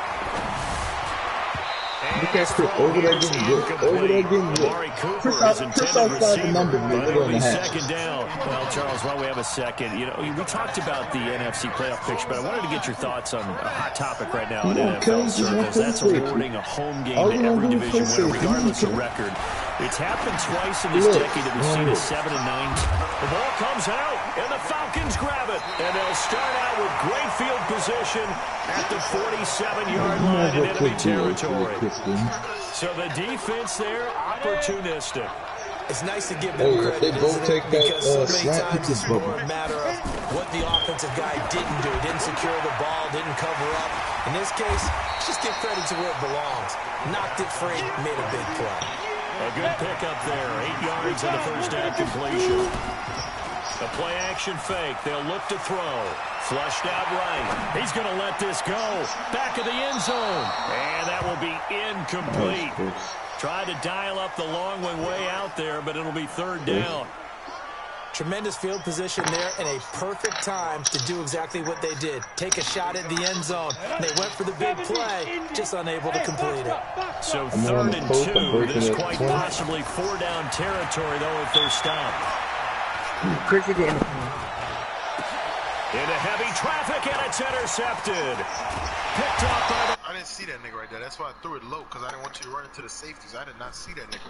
Look at Chris over there getting good. Over there getting good. Chris outside the numbers, man. They're going to have. Second down. Well, Charles, while we have a second, you know, we talked about the NFC playoff picture, but I wanted to get your thoughts on a hot topic right now in NFL circles. That's awarding a home game to every division winner, regardless of record. It's happened twice in this decade that we've seen a 7-9. The ball comes out, and the Falcons grab it. And they'll start out with great field position at the 47-yard line in enemy territory. So the defense there, opportunistic. It's nice to give them credit, they both take that because so many snap, times he it's just more bubble. a matter of what the offensive guy didn't do. Didn't secure the ball, didn't cover up. In this case, just give credit to where it belongs. Knocked it free, made a big play. A good pickup there, 8 yards in the first down completion. A play-action fake. They'll look to throw. Flushed out right. He's going to let this go. Back of the end zone. And that will be incomplete. Tried to dial up the long one way out there, but it'll be third down. Tremendous field position there and a perfect time to do exactly what they did. Take a shot at the end zone. They went for the big play, just unable to complete it. So 3rd and 2. This quite possibly 4-down territory, though, if they're stopped. Into heavy traffic, and it's intercepted. Picked up by the... I didn't see that nigga right there. That's why I threw it low, because I didn't want you to run into the safeties. I did not see that nigga.